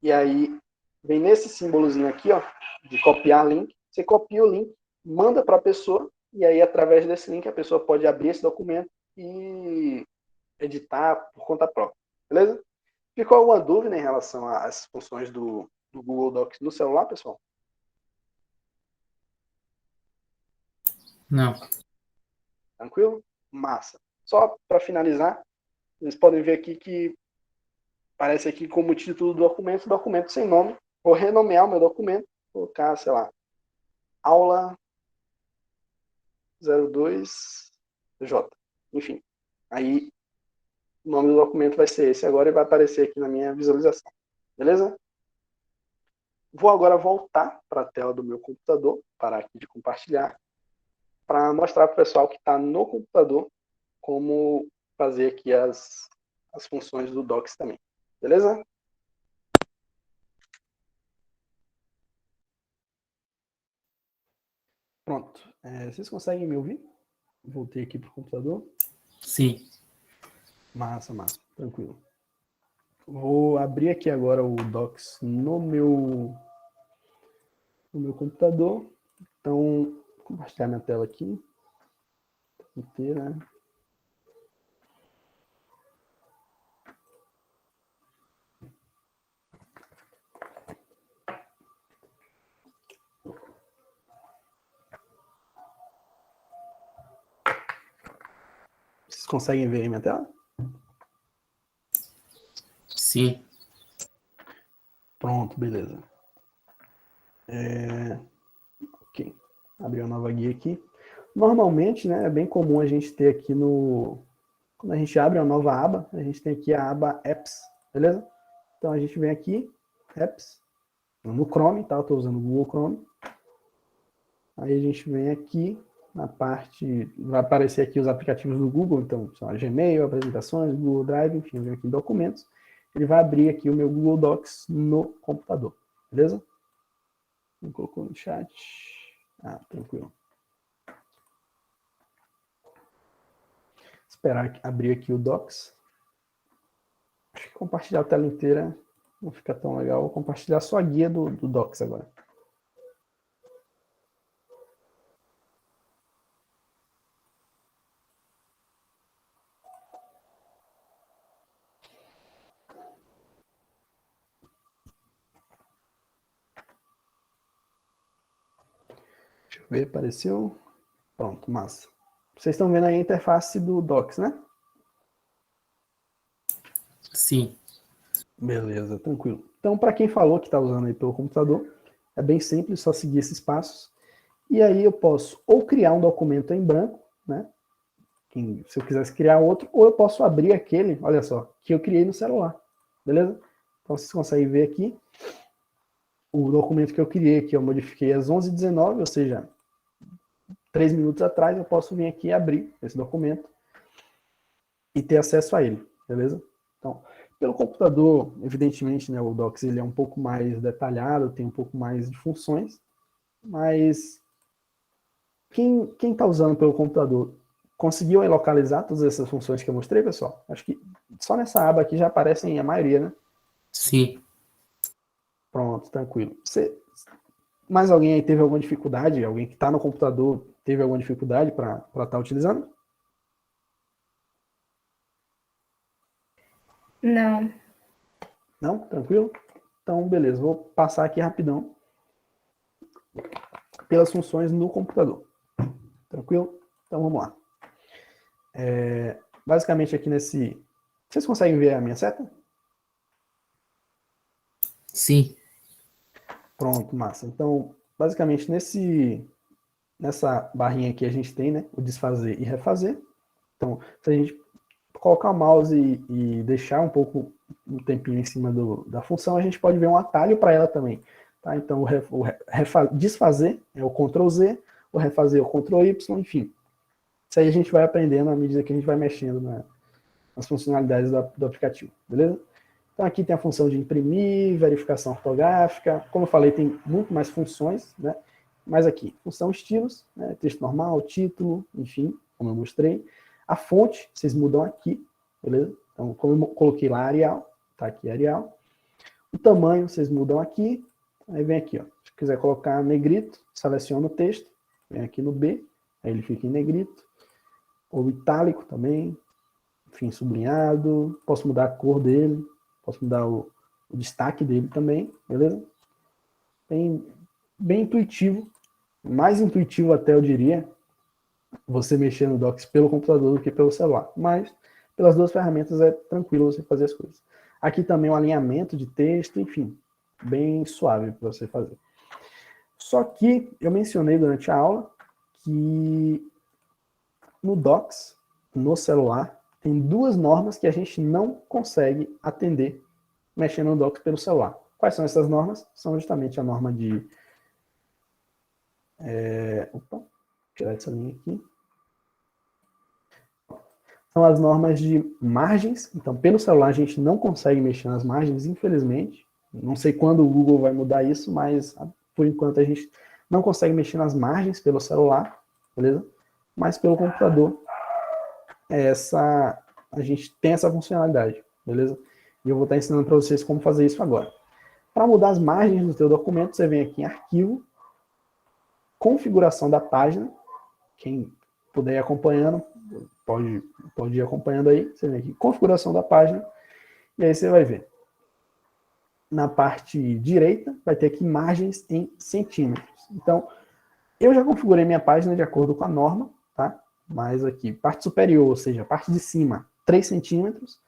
B: e aí vem nesse símbolozinho aqui, ó, de copiar link, você copia o link, manda para a pessoa, e aí através desse link a pessoa pode abrir esse documento e editar por conta própria, beleza? Ficou alguma dúvida em relação às funções do Google Docs no celular, pessoal?
C: Não.
B: Tranquilo? Massa. Só para finalizar, vocês podem ver aqui que aparece aqui como título do documento sem nome. Vou renomear o meu documento, colocar, sei lá, aula 02J. Enfim, aí o nome do documento vai ser esse agora e vai aparecer aqui na minha visualização. Beleza? Vou agora voltar para a tela do meu computador, parar aqui de compartilhar, para mostrar para o pessoal que está no computador como fazer aqui as funções do Docs também. Beleza? Pronto. Vocês conseguem me ouvir? Voltei aqui para o computador.
C: Sim.
B: Massa, massa. Tranquilo. Vou abrir aqui agora o Docs no meu computador. Então, vou compartilhar minha tela aqui inteira. Vocês conseguem ver aí minha tela?
C: Sim.
B: Pronto, beleza. Ok. Abri uma nova guia aqui. Normalmente, né, é bem comum a gente ter aqui quando a gente abre uma nova aba, a gente tem aqui a aba Apps, beleza? Então a gente vem aqui, Apps, no Chrome, tá? Eu estou usando o Google Chrome. Aí a gente vem aqui na parte, vai aparecer aqui os aplicativos do Google, então são Gmail, apresentações, Google Drive, enfim, eu venho aqui em documentos. Ele vai abrir aqui o meu Google Docs no computador, beleza? Não colocou no chat. Tranquilo. Esperar abrir aqui o Docs. Acho que compartilhar a tela inteira não fica tão legal. Vou compartilhar só a guia do Docs agora. Deixa eu ver, apareceu. Pronto, massa. Vocês estão vendo aí a interface do Docs, né?
C: Sim.
B: Beleza, tranquilo. Então, para quem falou que está usando aí pelo computador, é bem simples, só seguir esses passos. E aí eu posso ou criar um documento em branco, né? Se eu quisesse criar outro, ou eu posso abrir aquele, olha só, que eu criei no celular, beleza? Então vocês conseguem ver aqui o documento que eu criei, que eu modifiquei às 11h19, ou seja, 3 minutos atrás, eu posso vir aqui e abrir esse documento e ter acesso a ele, beleza? Então, pelo computador, evidentemente, né, o Docs ele é um pouco mais detalhado, tem um pouco mais de funções, mas quem está usando pelo computador conseguiu aí localizar todas essas funções que eu mostrei, pessoal? Acho que só nessa aba aqui já aparecem a maioria, né?
C: Sim.
B: Pronto, tranquilo. Mais alguém aí teve alguma dificuldade? Alguém que está no computador teve alguma dificuldade para estar utilizando?
G: Não.
B: Não? Tranquilo? Então, beleza. Vou passar aqui rapidão pelas funções no computador. Tranquilo? Então, vamos lá. Basicamente aqui nesse... Vocês conseguem ver a minha seta?
C: Sim.
B: Pronto, massa. Então, basicamente nessa barrinha aqui a gente tem, né, o desfazer e refazer. Então, se a gente colocar o mouse e deixar um pouco um tempinho em cima da função, a gente pode ver um atalho para ela também. Tá? Então, desfazer é o Ctrl Z, o refazer é o Ctrl Y, enfim. Isso aí a gente vai aprendendo à medida que a gente vai mexendo nas funcionalidades do aplicativo, beleza? Então aqui tem a função de imprimir, verificação ortográfica, como eu falei, tem muito mais funções, né? Mas aqui, função estilos, né? Texto normal, título, enfim, como eu mostrei. A fonte, vocês mudam aqui, beleza? Então, como eu coloquei lá Arial, tá aqui Arial. O tamanho, vocês mudam aqui, aí vem aqui, ó. Se quiser colocar negrito, seleciona o texto, vem aqui no B, aí ele fica em negrito. Ou itálico também, enfim, sublinhado, posso mudar a cor dele, posso mudar o destaque dele também, beleza? Bem intuitivo, mais intuitivo até eu diria, você mexer no Docs pelo computador do que pelo celular, mas pelas duas ferramentas é tranquilo você fazer as coisas. Aqui também um alinhamento de texto, enfim, bem suave para você fazer. Só que eu mencionei durante a aula que no Docs, no celular, tem duas normas que a gente não consegue atender mexendo no Docs pelo celular. Quais são essas normas? São justamente a norma de... Opa, vou tirar essa linha aqui. São as normas de margens. Então, pelo celular, a gente não consegue mexer nas margens, infelizmente. Não sei quando o Google vai mudar isso, mas por enquanto a gente não consegue mexer nas margens pelo celular, beleza? Mas pelo computador, a gente tem essa funcionalidade, beleza? E eu vou estar ensinando para vocês como fazer isso agora. Para mudar as margens do teu documento, você vem aqui em Arquivo, Configuração da página. Quem puder ir acompanhando, pode ir acompanhando aí. Você vem aqui, Configuração da página, e aí você vai ver. Na parte direita, vai ter aqui margens em centímetros. Então, eu já configurei minha página de acordo com a norma, tá? Mas aqui, parte superior, ou seja, parte de cima, 3 centímetros.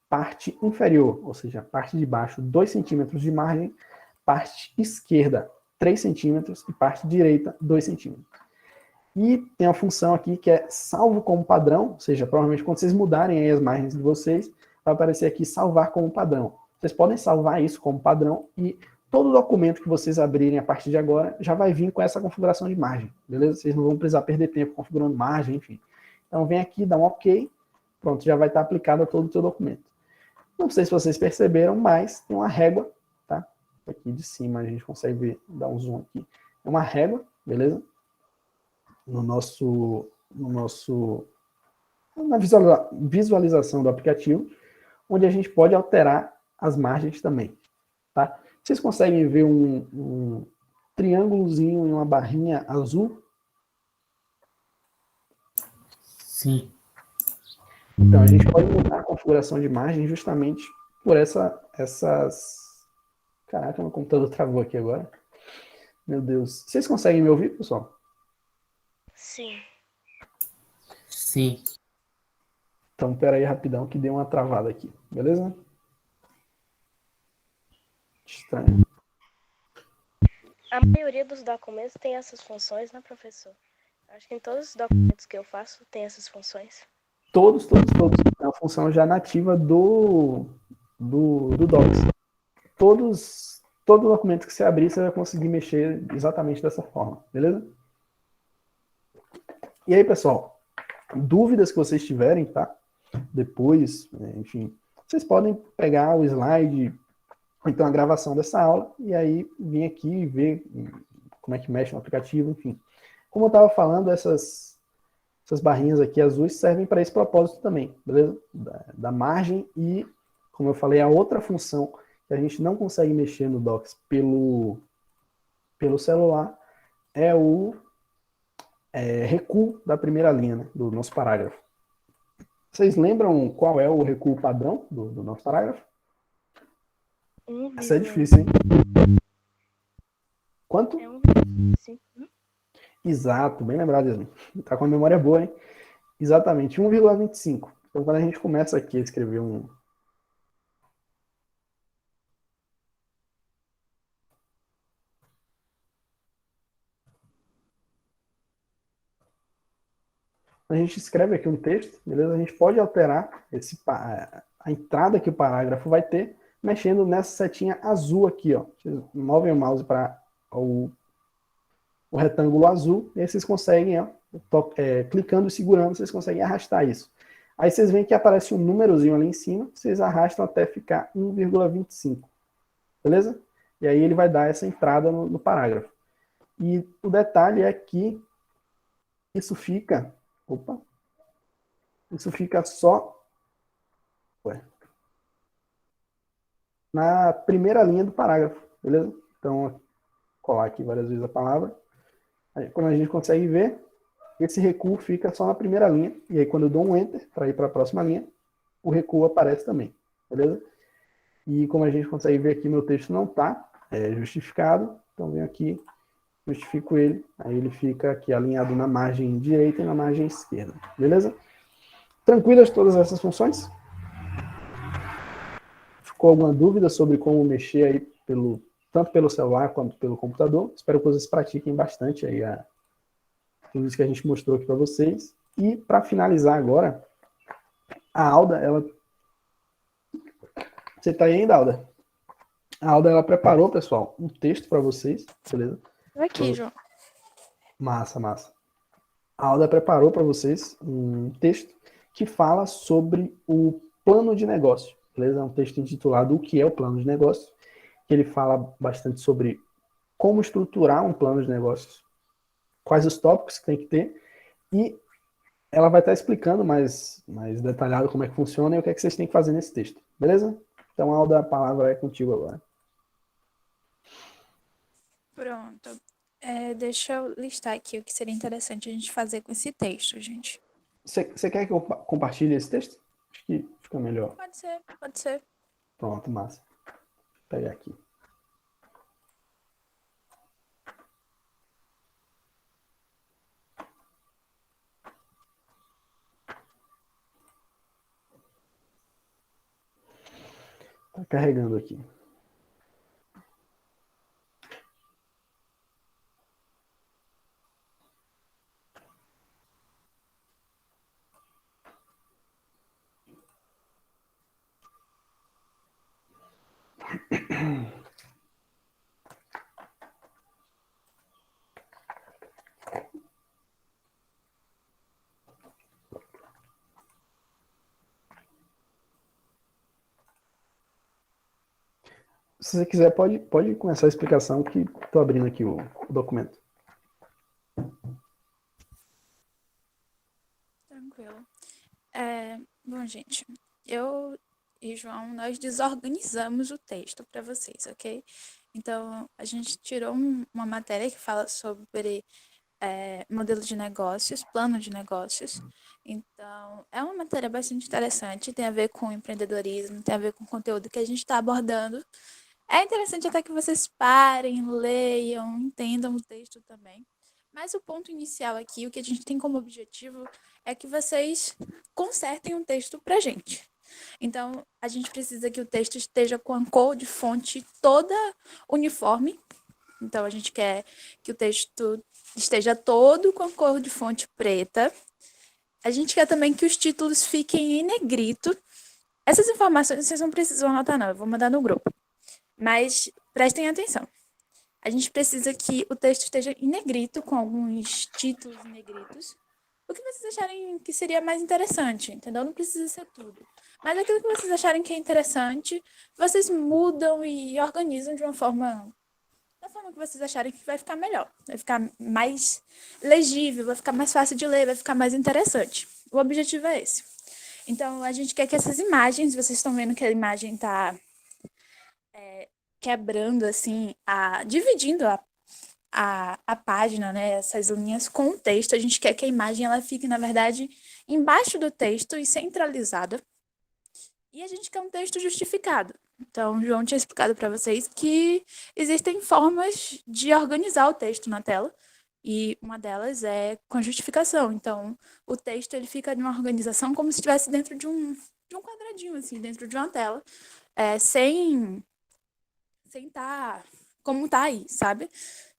B: Parte inferior, ou seja, parte de baixo, 2 centímetros de margem. Parte esquerda, 3 centímetros. E parte direita, 2 centímetros. E tem uma função aqui que é salvo como padrão, ou seja, provavelmente quando vocês mudarem aí as margens de vocês, vai aparecer aqui salvar como padrão. Vocês podem salvar isso como padrão e todo documento que vocês abrirem a partir de agora já vai vir com essa configuração de margem, beleza? Vocês não vão precisar perder tempo configurando margem, enfim. Então vem aqui, dá um OK, pronto, já vai estar aplicado a todo o seu documento. Não sei se vocês perceberam, mas tem uma régua, tá? Aqui de cima a gente consegue ver, dar um zoom aqui. É uma régua, beleza? Na visualização do aplicativo, onde a gente pode alterar as margens também, tá? Vocês conseguem ver um triângulozinho e uma barrinha azul?
C: Sim.
B: Então, a gente pode mudar a configuração de margem justamente por essas... Caraca, meu computador travou aqui agora. Meu Deus. Vocês conseguem me ouvir, pessoal?
D: Sim.
C: Sim.
B: Então, pera aí rapidão que deu uma travada aqui, beleza? Estranho.
D: A maioria dos documentos tem essas funções, né, professor? Acho que em todos os documentos que eu faço tem essas funções.
B: Todos. É uma função já nativa do Docs. Todo documento que você abrir, você vai conseguir mexer exatamente dessa forma, beleza? E aí, pessoal, dúvidas que vocês tiverem, tá? Depois, enfim, vocês podem pegar o slide, então a gravação dessa aula, e aí vir aqui e ver como é que mexe no aplicativo, enfim. Como eu estava falando, essas barrinhas aqui azuis servem para esse propósito também, beleza? Da margem e, como eu falei, a outra função que a gente não consegue mexer no Docs pelo celular é o recuo da primeira linha, né, do nosso parágrafo. Vocês lembram qual é o recuo padrão do nosso parágrafo? Essa é difícil, hein? Quanto?
D: É 1,5.
B: Exato, bem lembrado, Yasmin. Tá com a memória boa, hein? Exatamente, 1,25. Então, quando a gente começa aqui a escrever a gente escreve aqui um texto, beleza? A gente pode alterar a entrada que o parágrafo vai ter, mexendo nessa setinha azul aqui, ó. Vocês movem o mouse para o retângulo azul, e aí vocês conseguem, ó, clicando e segurando, vocês conseguem arrastar isso. Aí vocês veem que aparece um númerozinho ali em cima, vocês arrastam até ficar 1,25, beleza? E aí ele vai dar essa entrada no parágrafo. E o detalhe é que isso fica só na primeira linha do parágrafo, beleza? Então, vou colar aqui várias vezes a palavra. Aí, quando a gente consegue ver, esse recuo fica só na primeira linha. E aí, quando eu dou um Enter para ir para a próxima linha, o recuo aparece também, beleza? E como a gente consegue ver aqui, meu texto não está justificado. Então, venho aqui, justifico ele. Aí ele fica aqui alinhado na margem direita e na margem esquerda, beleza? Tranquilas todas essas funções? Ficou alguma dúvida sobre como mexer aí tanto pelo celular quanto pelo computador? Espero que vocês pratiquem bastante aí tudo isso que a gente mostrou aqui para vocês. E para finalizar agora, a Alda, você está aí ainda, Alda? A Alda, ela preparou, pessoal, um texto para vocês, beleza?
F: Aqui, João.
B: Massa. A Alda preparou para vocês um texto que fala sobre o plano de negócio, beleza? É um texto intitulado O que é o plano de negócio, que ele fala bastante sobre como estruturar um plano de negócios, quais os tópicos que tem que ter, e ela vai estar explicando mais detalhado como é que funciona e o que é que vocês têm que fazer nesse texto, beleza? Então, Alda, a palavra é contigo agora.
G: Pronto. Deixa eu listar aqui o que seria interessante a gente fazer com esse texto, gente.
B: Você quer que eu compartilhe esse texto? Acho que fica melhor.
G: Pode ser.
B: Pronto, massa. Vou pegar aqui. Tá carregando aqui. Se você quiser, pode começar a explicação que estou abrindo aqui o documento.
G: Tranquilo. Bom, gente, eu e João, nós desorganizamos o texto para vocês, ok? Então, a gente tirou uma matéria que fala sobre modelo de negócios, plano de negócios. Então, é uma matéria bastante interessante, tem a ver com empreendedorismo, tem a ver com o conteúdo que a gente está abordando. É interessante até que vocês parem, leiam, entendam o texto também. Mas o ponto inicial aqui, o que a gente tem como objetivo, é que vocês consertem um texto pra gente. Então, a gente precisa que o texto esteja com a cor de fonte toda uniforme, Então, a gente quer que o texto esteja todo com a cor de fonte preta. A gente quer também que os títulos fiquem em negrito. Essas informações vocês não precisam anotar, não. Eu vou mandar no grupo. Mas prestem atenção. A gente precisa que o texto esteja em negrito, com alguns títulos em negritos. O que vocês acharem que seria mais interessante, entendeu? Não precisa ser tudo. Mas aquilo que vocês acharem que é interessante, vocês mudam e organizam de uma forma... da forma que vocês acharem que vai ficar melhor. Vai ficar mais legível, vai ficar mais fácil de ler, vai ficar mais interessante. O objetivo é esse. Então, a gente quer que essas imagens, vocês estão vendo que a imagem está quebrando, assim, dividindo a página, né, essas linhas com o texto. A gente quer que a imagem ela fique, na verdade, embaixo do texto e centralizada. E a gente quer um texto justificado. Então, o João tinha explicado para vocês que existem formas de organizar o texto na tela, e uma delas é com justificação. Então, o texto ele fica numa organização como se estivesse dentro de um quadradinho, assim, dentro de uma tela, sem estar como tá aí, sabe?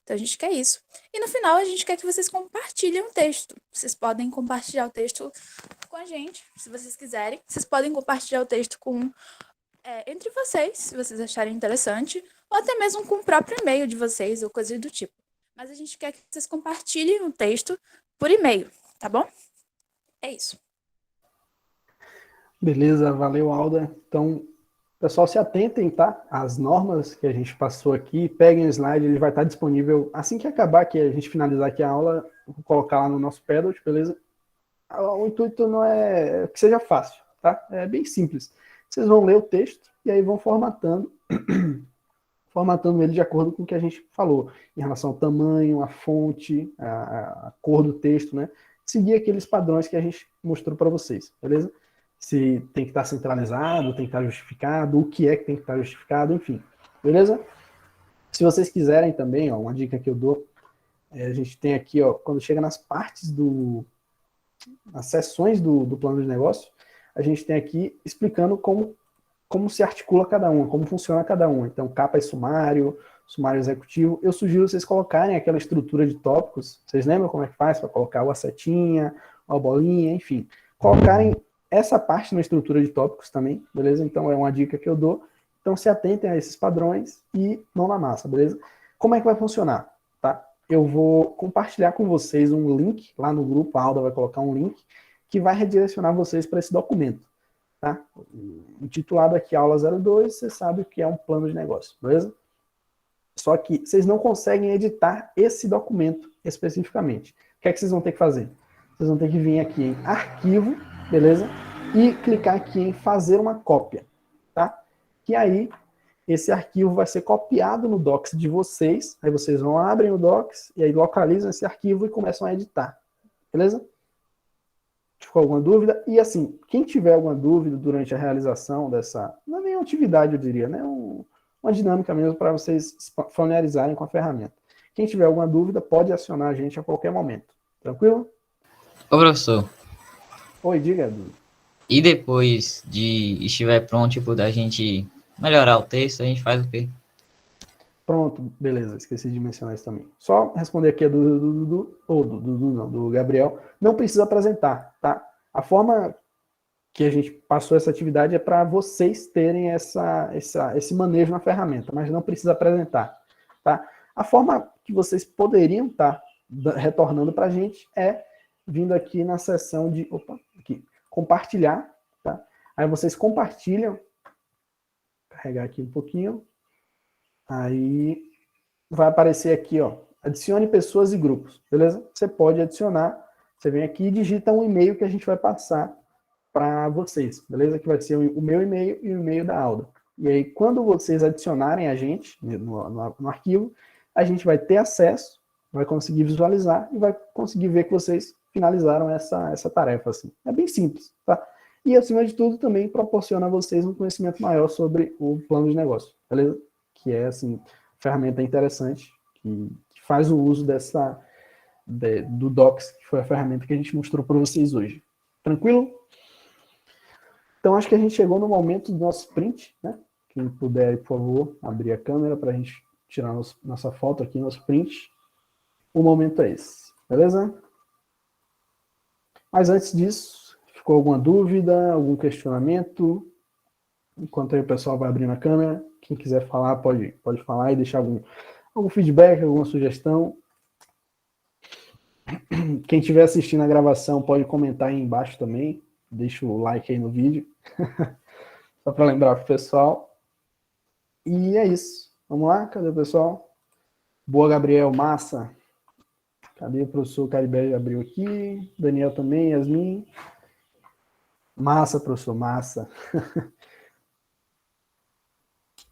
G: Então, a gente quer isso. E no final, a gente quer que vocês compartilhem o texto. Vocês podem compartilhar o texto com a gente, se vocês quiserem. Vocês podem compartilhar o texto entre vocês, se vocês acharem interessante, ou até mesmo com o próprio e-mail de vocês, ou coisa do tipo. Mas a gente quer que vocês compartilhem o texto por e-mail, tá bom? É isso.
B: Beleza, valeu, Alda. Então, pessoal, se atentem, tá? As normas que a gente passou aqui, peguem o slide, ele vai estar disponível assim que acabar, que a gente finalizar aqui a aula, vou colocar lá no nosso Padlet, beleza? O intuito não é que seja fácil, tá? É bem simples. Vocês vão ler o texto e aí vão formatando ele de acordo com o que a gente falou, em relação ao tamanho, a fonte, a cor do texto, né? Seguir aqueles padrões que a gente mostrou para vocês, beleza? Se tem que estar centralizado, tem que estar justificado, o que é que tem que estar justificado, enfim, beleza? Se vocês quiserem também, ó, uma dica que eu dou, a gente tem aqui, ó, quando chega nas partes nas seções do plano de negócio, a gente tem aqui explicando como se articula cada uma, como funciona cada uma. Então, capa e sumário executivo. Eu sugiro vocês colocarem aquela estrutura de tópicos. Vocês lembram como é que faz para colocar a setinha, a bolinha, enfim. Colocarem essa parte na estrutura de tópicos também, beleza? Então, é uma dica que eu dou. Então, se atentem a esses padrões e mão na massa, beleza? Como é que vai funcionar, tá? Eu vou compartilhar com vocês um link lá no grupo, a Alda vai colocar um link que vai redirecionar vocês para esse documento, tá? Intitulado aqui Aula 02, você sabe o que é um plano de negócio, beleza? Só que vocês não conseguem editar esse documento especificamente. O que é que vocês vão ter que fazer? Vocês vão ter que vir aqui em Arquivo, beleza? E clicar aqui em Fazer uma cópia, tá? Que aí, esse arquivo vai ser copiado no Docs de vocês, aí vocês vão abrem o Docs, e aí localizam esse arquivo e começam a editar, beleza? Ficou alguma dúvida? E assim, quem tiver alguma dúvida durante a realização dessa, não é nem uma atividade, eu diria, né? Uma dinâmica mesmo para vocês familiarizarem com a ferramenta. Quem tiver alguma dúvida, pode acionar a gente a qualquer momento. Tranquilo?
E: Ô, professor,
B: Oi, diga, Edu.
E: e depois de estiver pronto, tipo, da gente melhorar o texto, a gente faz o quê?
B: Pronto, beleza, esqueci de mencionar isso também. Só responder aqui a do Gabriel. Não precisa apresentar, tá? A forma que a gente passou essa atividade é para vocês terem esse manejo na ferramenta, mas não precisa apresentar, tá? A forma que vocês poderiam estar retornando para a gente é vindo aqui na seção de compartilhar, tá? Aí vocês compartilham, vou carregar aqui um pouquinho. Aí vai aparecer aqui, ó, adicione pessoas e grupos, beleza? Você pode adicionar, você vem aqui e digita um e-mail que a gente vai passar para vocês, beleza? Que vai ser o meu e-mail e o e-mail da Alda. E aí, quando vocês adicionarem a gente no arquivo, a gente vai ter acesso, vai conseguir visualizar e vai conseguir ver que vocês finalizaram essa tarefa, assim. É bem simples, tá? E, acima de tudo, também proporciona a vocês um conhecimento maior sobre o plano de negócio, beleza? Que é, assim, ferramenta interessante, que faz o uso do Docs, que foi a ferramenta que a gente mostrou para vocês hoje. Tranquilo? Então, acho que a gente chegou no momento do nosso sprint, né? Quem puder, por favor, abrir a câmera para a gente tirar nossa foto aqui, nosso print. O momento é esse, beleza? Mas antes disso, ficou alguma dúvida, algum questionamento? Enquanto aí o pessoal vai abrindo a câmera, quem quiser falar pode falar e deixar algum feedback, alguma sugestão. Quem estiver assistindo a gravação pode comentar aí embaixo também. Deixa o like aí no vídeo. Só para lembrar pro pessoal. E é isso. Vamos lá? Cadê o pessoal? Boa, Gabriel. Massa. Cadê o professor Caribé? Abriu aqui. Daniel também. Yasmin. Massa, professor. Massa.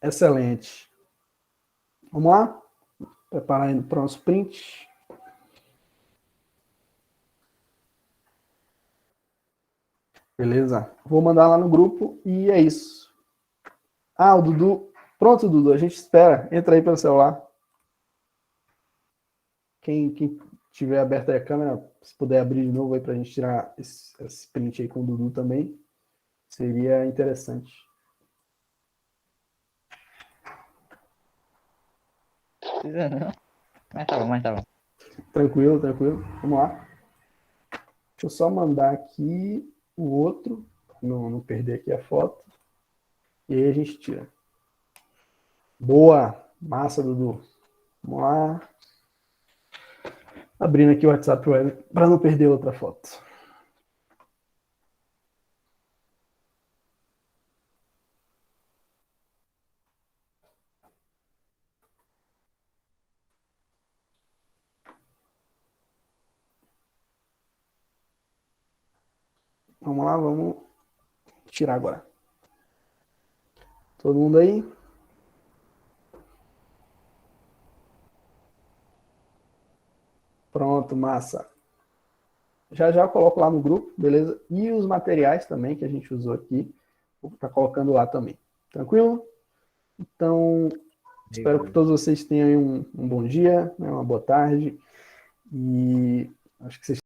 B: Excelente. Vamos lá? Preparar aí para o nosso print. Beleza? Vou mandar lá no grupo e é isso. Ah, o Dudu. Pronto, Dudu, a gente espera. Entra aí pelo celular. Quem tiver aberta aí a câmera, se puder abrir de novo aí pra gente tirar esse print aí com o Dudu também, seria interessante.
E: Precisa não. Mas tá bom.
B: Tranquilo, tranquilo. Vamos lá. Deixa eu só mandar aqui o outro, pra não perder aqui a foto. E aí a gente tira. Boa! Massa, Dudu. Vamos lá. Abrindo aqui o WhatsApp Web para não perder outra foto. Vamos lá, vamos tirar agora. Todo mundo aí? Pronto, massa. Já eu coloco lá no grupo, beleza? E os materiais também que a gente usou aqui, vou estar colocando lá também. Tranquilo? Então, espero que todos vocês tenham aí um bom dia, né, uma boa tarde. E acho que vocês